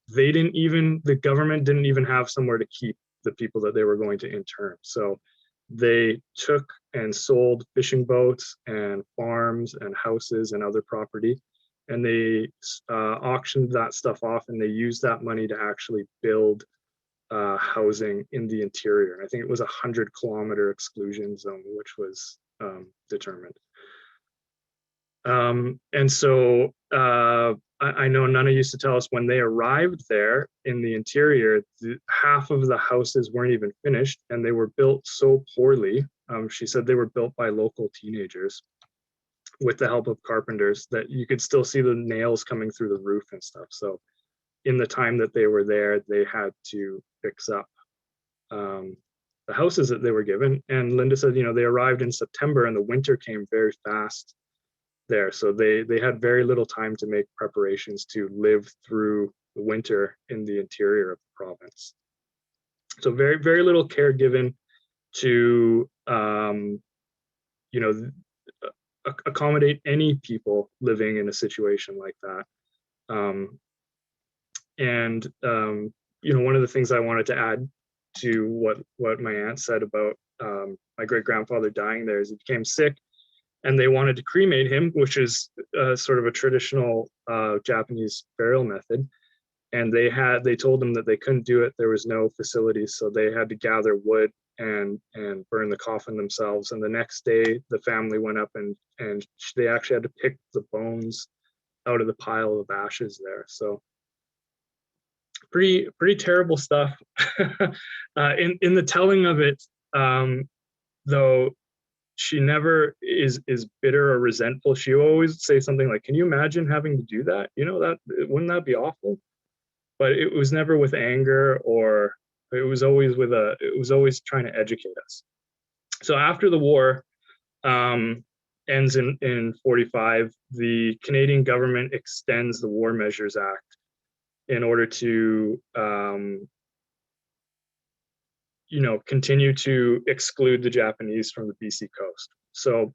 the government didn't even have somewhere to keep the people that they were going to intern. So they took and sold fishing boats and farms and houses and other property, and they auctioned that stuff off, and they used that money to actually build housing in the interior. And I think it was a 100-kilometer exclusion zone, which was determined. And so I know Nana used to tell us when they arrived there in the interior, half of the houses weren't even finished, and they were built so poorly. She said they were built by local teenagers with the help of carpenters, that you could still see the nails coming through the roof and stuff. So in the time that they were there, they had to fix up the houses that they were given. And Linda said, they arrived in September and the winter came very fast there. So they had very little time to make preparations to live through the winter in the interior of the province. So very, very little care given to, accommodate any people living in a situation like that. One of the things I wanted to add to what my aunt said about my great-grandfather dying there, is he became sick, and they wanted to cremate him, which is sort of a traditional Japanese burial method. And they told him that they couldn't do it. There was no facilities, so they had to gather wood and burn the coffin themselves. And the next day, the family went up and they actually had to pick the bones out of the pile of ashes there. So pretty terrible stuff. In the telling of it, though, she never is bitter or resentful. She always say something like, "Can you imagine having to do that? You know, that wouldn't that be awful?" But it was never with anger, or it was always trying to educate us. So after the war ends in 45, the Canadian government extends the War Measures Act in order to continue to exclude the Japanese from the BC coast. So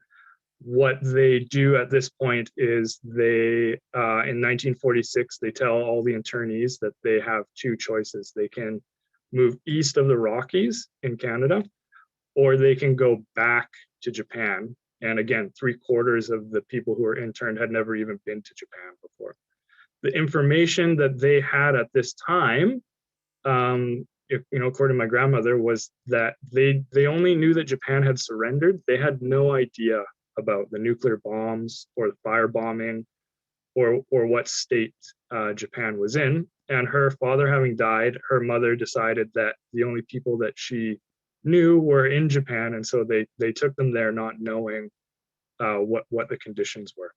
what they do at this point is they, in 1946, they tell all the internees that they have two choices. They can move east of the Rockies in Canada, or they can go back to Japan. And again, 3/4 of the people who were interned had never even been to Japan before. The information that they had at this time, according to my grandmother, was that they only knew that Japan had surrendered. They had no idea about the nuclear bombs or the firebombing or what state Japan was in. And her father having died, her mother decided that the only people that she knew were in Japan, and so they took them there not knowing what the conditions were.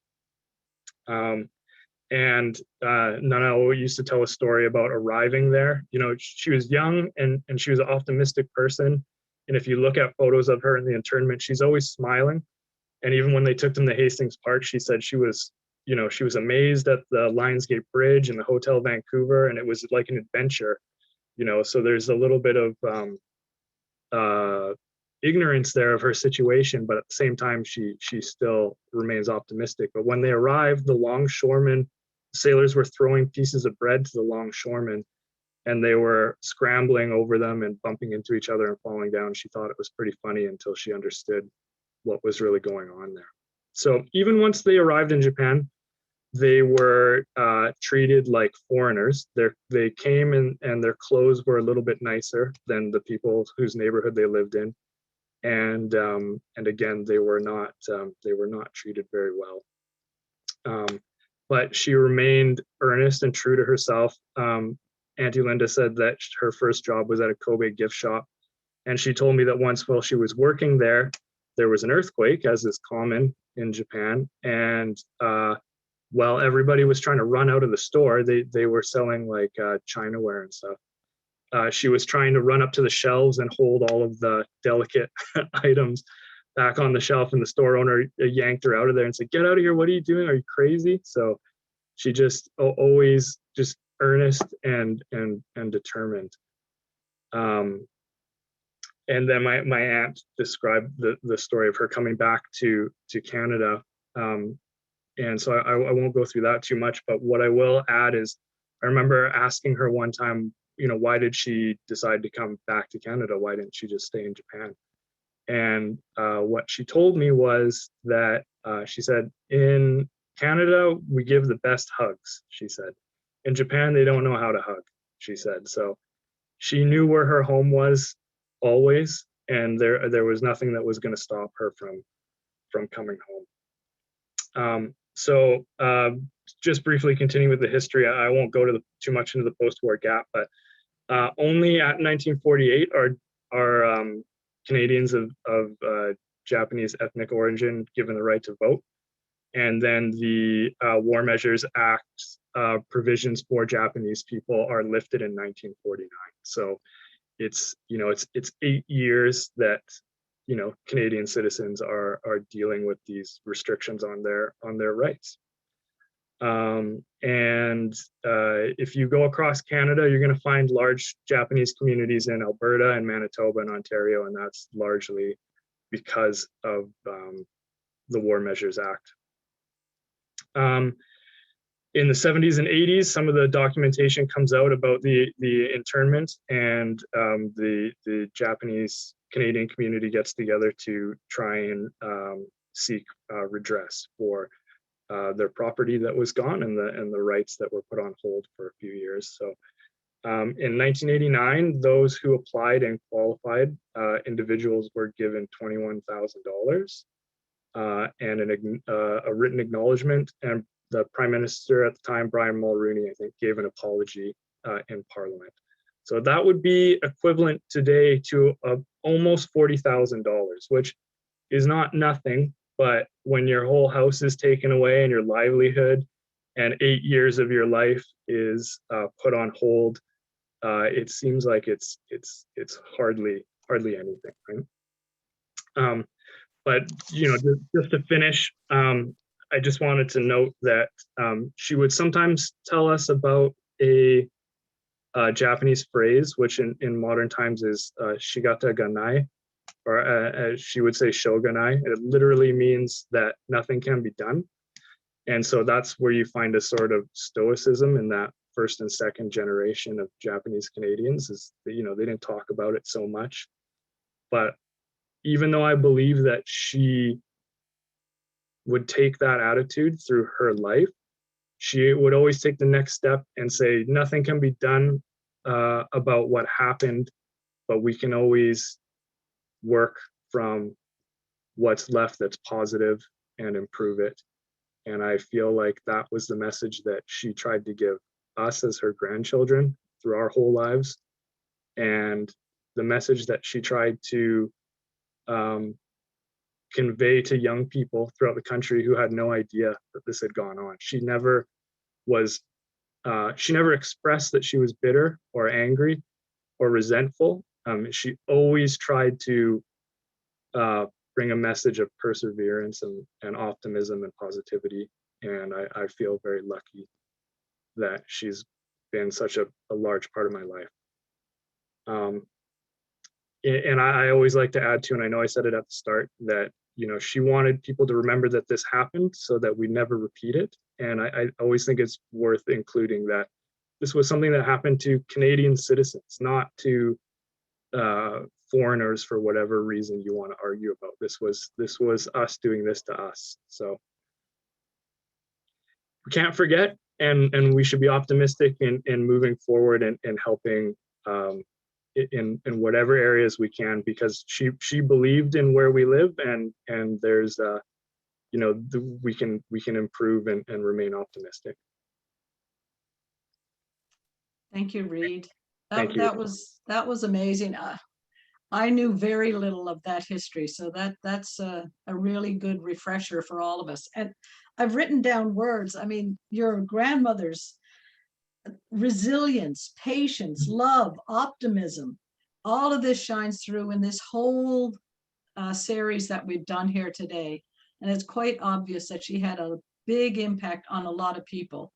And Nana used to tell a story about arriving there. You know, she was young and she was an optimistic person. And if you look at photos of her in the internment, she's always smiling. And even when they took them to Hastings Park, she said she was amazed at the Lionsgate Bridge and the Hotel Vancouver, and it was like an adventure. So there's a little bit of ignorance there of her situation, but at the same time, she still remains optimistic. But when they arrived, the longshoremen, sailors were throwing pieces of bread to the longshoremen, and they were scrambling over them and bumping into each other and falling down. She thought it was pretty funny until she understood what was really going on there. So even once they arrived in Japan, they were treated like foreigners. They came and their clothes were a little bit nicer than the people whose neighborhood they lived in. And again, they were not treated very well. But she remained earnest and true to herself. Auntie Linda said that her first job was at a Kobe gift shop, and she told me that once while she was working there was an earthquake, as is common in Japan, and while everybody was trying to run out of the store, they were selling like Chinaware and stuff. She was trying to run up to the shelves and hold all of the delicate items back on the shelf, and the store owner yanked her out of there and said, "Get out of here, what are you doing? Are you crazy?" So she just always just earnest and determined. And then my aunt described the story of her coming back to Canada. And so I won't go through that too much, but what I will add is I remember asking her one time, why did she decide to come back to Canada? Why didn't she just stay in Japan? And what she told me was that she said, in Canada, we give the best hugs, she said. In Japan, they don't know how to hug, she said. So she knew where her home was always, and there was nothing that was going to stop her from coming home. So just briefly continue with the history. I won't go too much into the post-war gap, but only at 1948 are Canadians of Japanese ethnic origin given the right to vote. And then the War Measures Act provisions for Japanese people are lifted in 1949. So it's 8 years that Canadian citizens are dealing with these restrictions on their rights. And if you go across Canada, you're going to find large Japanese communities in Alberta and Manitoba and Ontario, and that's largely because of the War Measures Act. In the 70s and 80s, some of the documentation comes out about the internment and the Japanese Canadian community gets together to try and seek redress for their property that was gone and the rights that were put on hold for a few years. So in 1989, those who applied and qualified individuals were given $21,000 and a written acknowledgement. And the Prime Minister at the time, Brian Mulroney, I think, gave an apology in Parliament. So that would be equivalent today to almost $40,000, which is not nothing. But when your whole house is taken away and your livelihood and 8 years of your life is put on hold, it seems like it's hardly anything, right? But just to finish, I just wanted to note that she would sometimes tell us about a Japanese phrase, which in modern times is shigata ganai, or as she would say shogunai. It literally means that nothing can be done. And so that's where you find a sort of stoicism in that first and second generation of Japanese Canadians, is that, they didn't talk about it so much. But even though I believe that she would take that attitude through her life, she would always take the next step and say, nothing can be done about what happened, but we can always work from what's left that's positive and improve it. And I feel like that was the message that she tried to give us as her grandchildren through our whole lives, and the message that she tried to convey to young people throughout the country who had no idea that this had gone on. She never expressed that she was bitter or angry or resentful. She always tried to bring a message of perseverance and optimism and positivity. And I feel very lucky that she's been such a large part of my life. And I always like to add to, and I know I said it at the start, that she wanted people to remember that this happened so that we never repeat it. And I always think it's worth including that this was something that happened to Canadian citizens, not to foreigners for whatever reason you want to argue about. This was us doing this to us. So we can't forget, and we should be optimistic in moving forward and helping in whatever areas we can, because she believed in where we live, and there's we can improve and remain optimistic. Thank you, Reed. Thank you. That was amazing. I knew very little of that history, so that's a really good refresher for all of us. And I've written down words. I mean, your grandmother's resilience, patience, love, optimism, all of this shines through in this whole series that we've done here today. And it's quite obvious that she had a big impact on a lot of people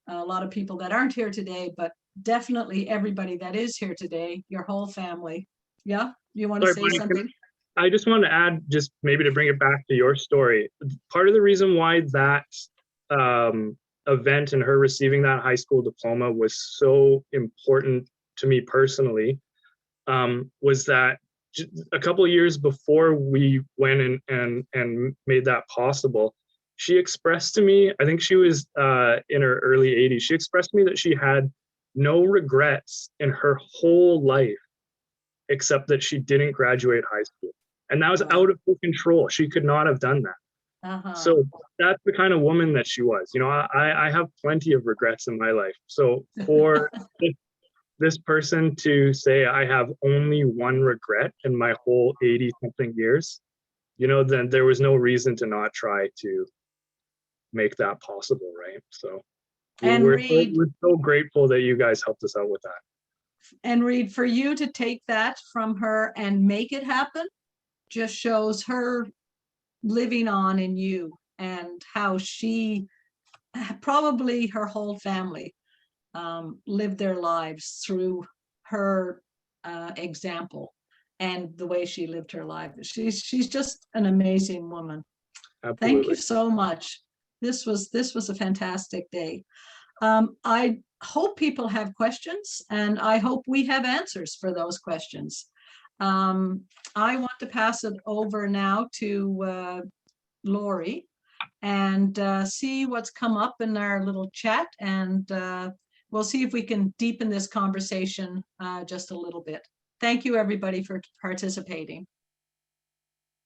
that aren't here today, but definitely everybody that is here today, your whole family. Yeah, you want to say something? I just want to add, just maybe to bring it back to your story. Part of the reason why that event and her receiving that high school diploma was so important to me personally was that a couple of years before we went and made that possible, she expressed to me, I think she was in her early 80s, she expressed to me that she had no regrets in her whole life except that she didn't graduate high school. And that was out of her control. She could not have done that. So that's the kind of woman that she was. I have plenty of regrets in my life. So for this person to say, I have only one regret in my whole 80 something years, then there was no reason to not try to make that possible, right? So we're so grateful that you guys helped us out with that. And Reed, for you to take that from her and make it happen just shows her living on in you, and how she, probably her whole family, lived their lives through her example and the way she lived her life. She's just an amazing woman. Absolutely. Thank you so much. This was a fantastic day. I hope people have questions, and I hope we have answers for those questions. I want to pass it over now to Lori and see what's come up in our little chat, and we'll see if we can deepen this conversation just a little bit. Thank you, everybody, for participating.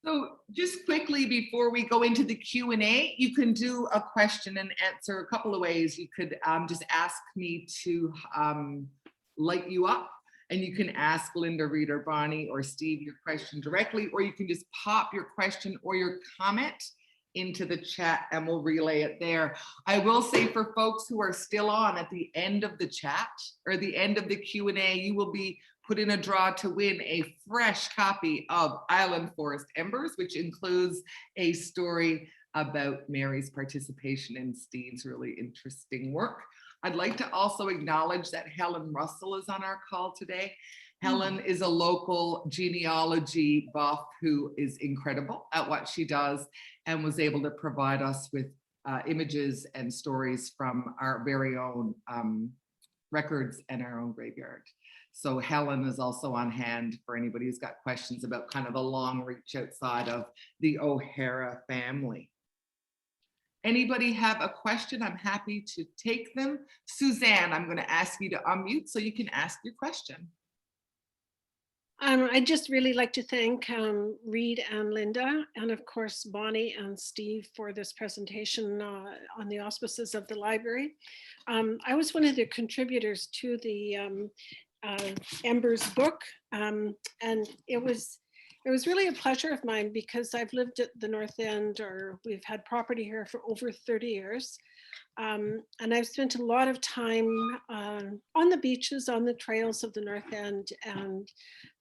So just quickly before we go into the Q&A, you can do a question and answer a couple of ways. You could just ask me to light you up, and you can ask Linda, Reed, or Bonnie, or Steve your question directly, or you can just pop your question or your comment into the chat and we'll relay it there. I will say for folks who are still on, at the end of the chat or the end of the Q&A, you will be put in a draw to win a fresh copy of Island Forest Embers, which includes a story about Mary's participation in Steve's really interesting work. I'd like to also acknowledge that Helen Russell is on our call today. Helen is a local genealogy buff who is incredible at what she does and was able to provide us with images and stories from our very own records and our own graveyard. So Helen is also on hand for anybody who's got questions about kind of the long reach outside of the Ohara family. Anybody have a question? I'm happy to take them. Suzanne, I'm going to ask you to unmute so you can ask your question. I'd just really like to thank Reed and Linda, and of course Bonnie and Steve for this presentation on the auspices of the library. I was one of the contributors to the Embers book, and it was really a pleasure of mine because I've lived at the North End, or we've had property here for over 30 years. And I've spent a lot of time on the beaches, on the trails of the North End, and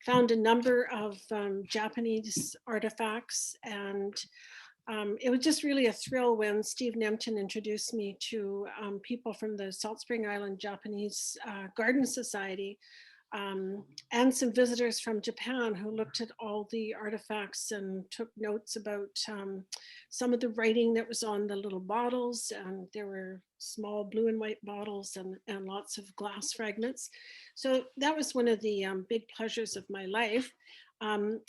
found a number of Japanese artifacts. And it was just really a thrill when Steve Nemton introduced me to people from the Salt Spring Island Japanese Garden Society, and some visitors from Japan who looked at all the artifacts and took notes about some of the writing that was on the little bottles. And there were small blue and white bottles and lots of glass fragments. So that was one of the big pleasures of my life. I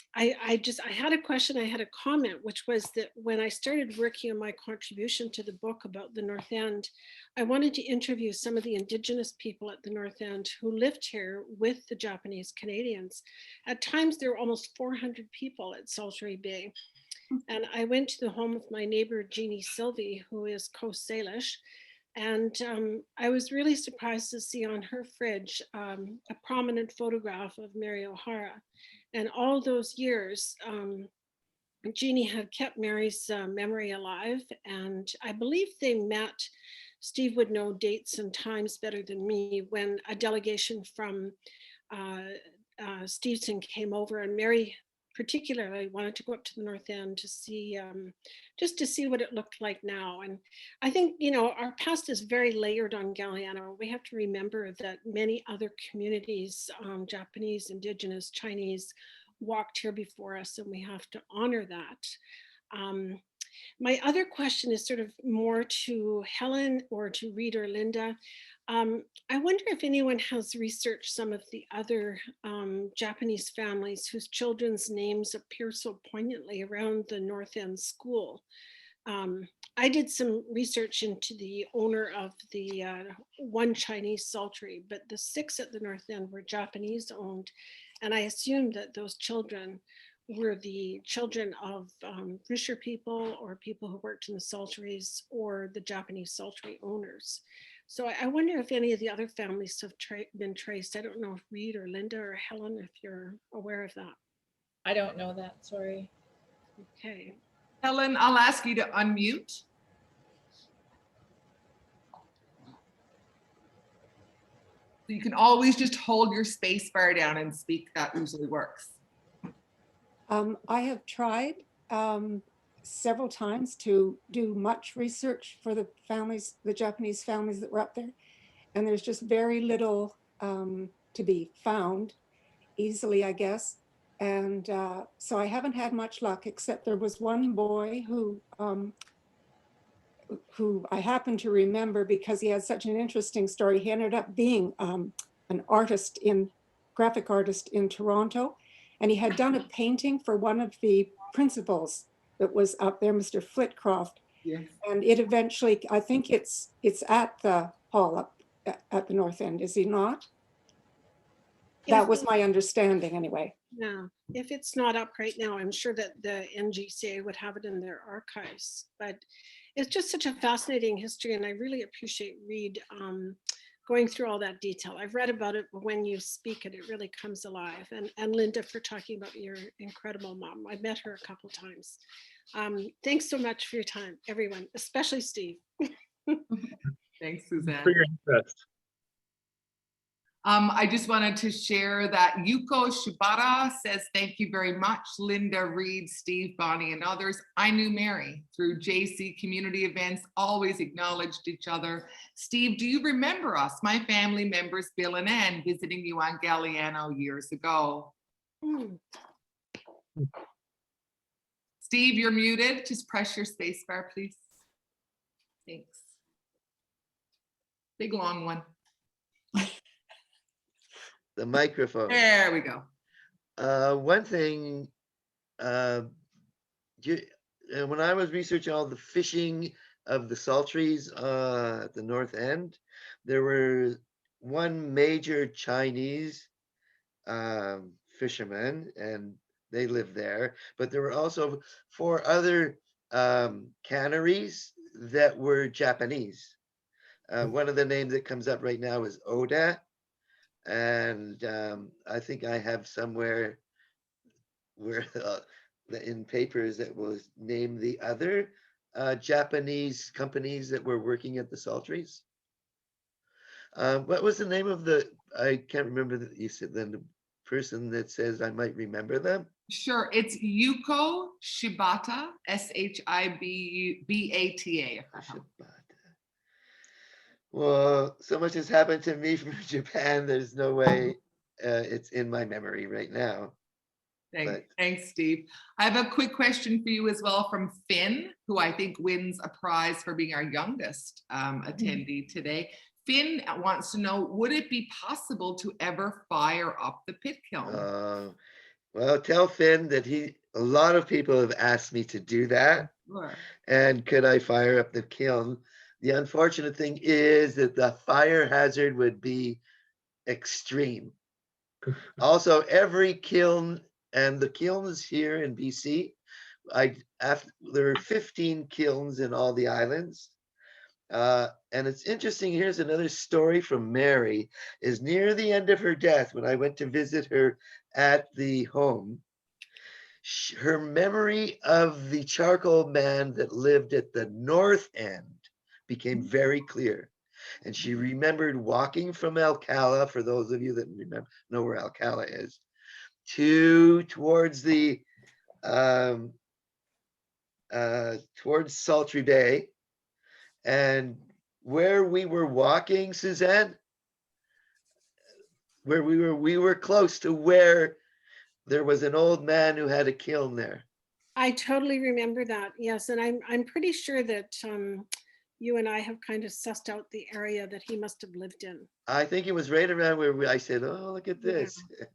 had a question, I had a comment, which was that when I started working on my contribution to the book about the North End, I wanted to interview some of the Indigenous people at the North End who lived here with the Japanese Canadians. At times there were almost 400 people at Salisbury Bay. And I went to the home of my neighbor, Jeannie Sylvie, who is Coast Salish. And I was really surprised to see on her fridge a prominent photograph of Mary Ohara. And all those years, Jeannie had kept Mary's memory alive. And I believe they met, Steve would know dates and times better than me, when a delegation from Stevenson came over, and Mary particularly wanted to go up to the North End to see, just to see what it looked like now. And I think, you know, our past is very layered on Galiano. We have to remember that many other communities, Japanese, Indigenous, Chinese, walked here before us, and we have to honor that. My other question is sort of more to Helen or to Reed or Linda. I wonder if anyone has researched some of the other Japanese families whose children's names appear so poignantly around the North End School. I did some research into the owner of the one Chinese saltery, but the 6 at the North End were Japanese owned. And I assumed that those children were the children of Fisher people or people who worked in the salteries or the Japanese saltery owners. So I wonder if any of the other families have been traced. I don't know if Reed or Linda or Helen, if you're aware of that. I don't know that, sorry. Okay. Helen, I'll ask you to unmute. So you can always just hold your space bar down and speak. That usually works. I have tried several times to do much research for the families, the Japanese families that were up there. And there's just very little to be found easily, I guess. And so I haven't had much luck, except there was one boy who I happen to remember because he had such an interesting story. He ended up being an artist, graphic artist in Toronto. And he had done a painting for one of the principals that was up there, Mr. Flitcroft. Yes. And it eventually, I think it's at the hall up at the north end, is he not? That was my understanding anyway. Yeah, if it's not up right now, I'm sure that the NGCA would have it in their archives. But it's just such a fascinating history, and I really appreciate Reed going through all that detail. I've read about it, but when you speak it, it really comes alive. And Linda, for talking about your incredible mom. I met her a couple times. Thanks so much for your time, everyone, especially Steve. Thanks, Suzanne. For your interest. I just wanted to share that Yuko Shibata says, thank you very much. Linda, Reed, Steve, Bonnie, and others. I knew Mary through JC community events, always acknowledged each other. Steve, do you remember us, my family members, Bill and Ann, visiting you on Galliano years ago? Steve, you're muted. Just press your space bar, please. Thanks. Big long one. The microphone. There we go. One thing, when I was researching all the fishing of the saltries at the north end, there were one major Chinese fisherman, and they lived there, but there were also 4 other canneries that were Japanese. One of the names that comes up right now is Oda. And I think I have somewhere where in papers that was named the other Japanese companies that were working at the saltries. What was the name of I can't remember that you said then the person that says I might remember them? Sure, it's Yuko Shibata, Shibata. Well, so much has happened to me from Japan. There's no way it's in my memory right now. Thanks, Steve. I have a quick question for you as well from Finn, who I think wins a prize for being our youngest attendee today. Finn wants to know, would it be possible to ever fire up the pit kiln? Well, tell Finn that a lot of people have asked me to do that. Sure. And could I fire up the kiln? The unfortunate thing is that the fire hazard would be extreme. Also, every kiln, and the kilns here in BC, there are 15 kilns in all the islands. And it's interesting, here's another story from Mary, is near the end of her death, when I went to visit her at the home, her memory of the charcoal man that lived at the north end became very clear. And she remembered walking from Alcala, for those of you that know where Alcala is, towards Sultry Bay. And where we were walking, Suzanne, where we were close to where there was an old man who had a kiln there. I totally remember that. Yes, and I'm pretty sure that you and I have kind of sussed out the area that he must have lived in. I think it was right around where I said, "Oh, look at this." Yeah.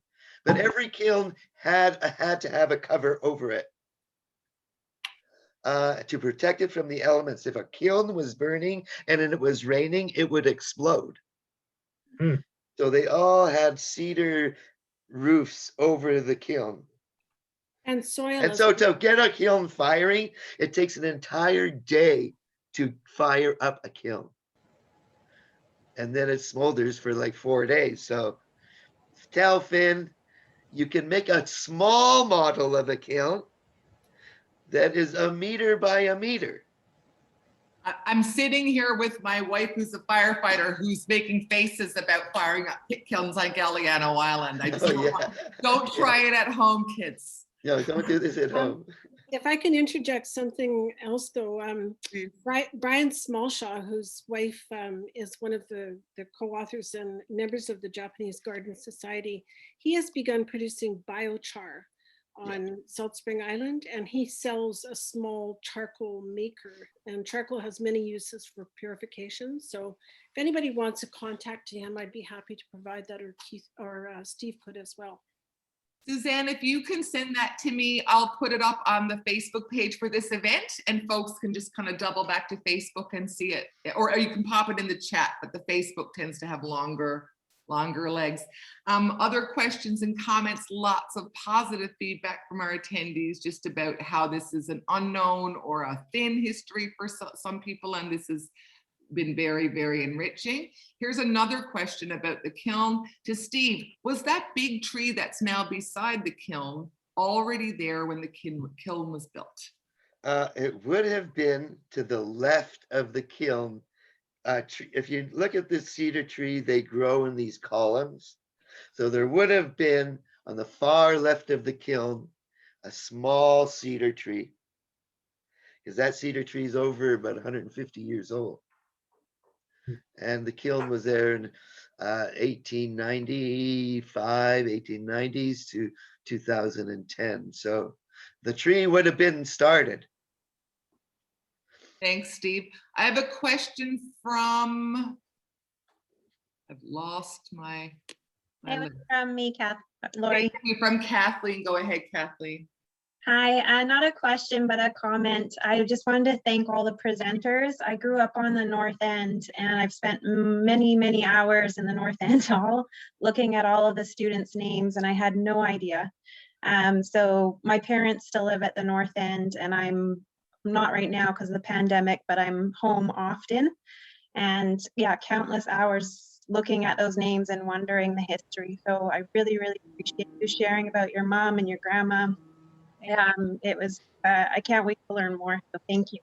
But every kiln had to have a cover over it to protect it from the elements. If a kiln was burning and it was raining, it would explode. So they all had cedar roofs over the kiln. And soil. And so to get a kiln firing, it takes an entire day to fire up a kiln. And then it smolders for like 4 days. So tell Finn, you can make a small model of a kiln that is 1 meter by 1 meter. I'm sitting here with my wife, who's a firefighter, who's making faces about firing up pit kilns on Galliano Island. I just don't try it at home, kids. No, don't do this at home. If I can interject something else, though, Brian Smallshaw, whose wife is one of the co-authors and members of the Japanese Garden Society, he has begun producing biochar on Salt Spring Island, and he sells a small charcoal maker, and charcoal has many uses for purification. So if anybody wants to contact him, I'd be happy to provide that, or Keith or Steve could as well. Suzanne, if you can send that to me, I'll put it up on the Facebook page for this event, and folks can just kind of double back to Facebook and see it. Or you can pop it in the chat, but the Facebook tends to have longer legs. Other questions and comments, lots of positive feedback from our attendees just about how this is an unknown or a thin history for some people, and this has been very, very enriching. Here's another question about the kiln to Steve. Was that big tree that's now beside the kiln already there when the kiln was built? It would have been to the left of the kiln. If you look at the cedar tree, they grow in these columns. So there would have been on the far left of the kiln a small cedar tree, because that cedar tree is over about 150 years old. And the kiln was there in 1895, 1890s to 2010. So the tree would have been started. Thanks, Steve. I have a question from, I've lost my. It was from me, Lori. From Kathleen. Go ahead, Kathleen. Hi, not a question, but a comment. I just wanted to thank all the presenters. I grew up on the North End, and I've spent many, many hours in the North End Hall looking at all of the students' names, and I had no idea. So my parents still live at the North End, and I'm not right now because of the pandemic, but I'm home often. And yeah, countless hours looking at those names and wondering the history. So I really, really appreciate you sharing about your mom and your grandma. It was, I can't wait to learn more. So thank you.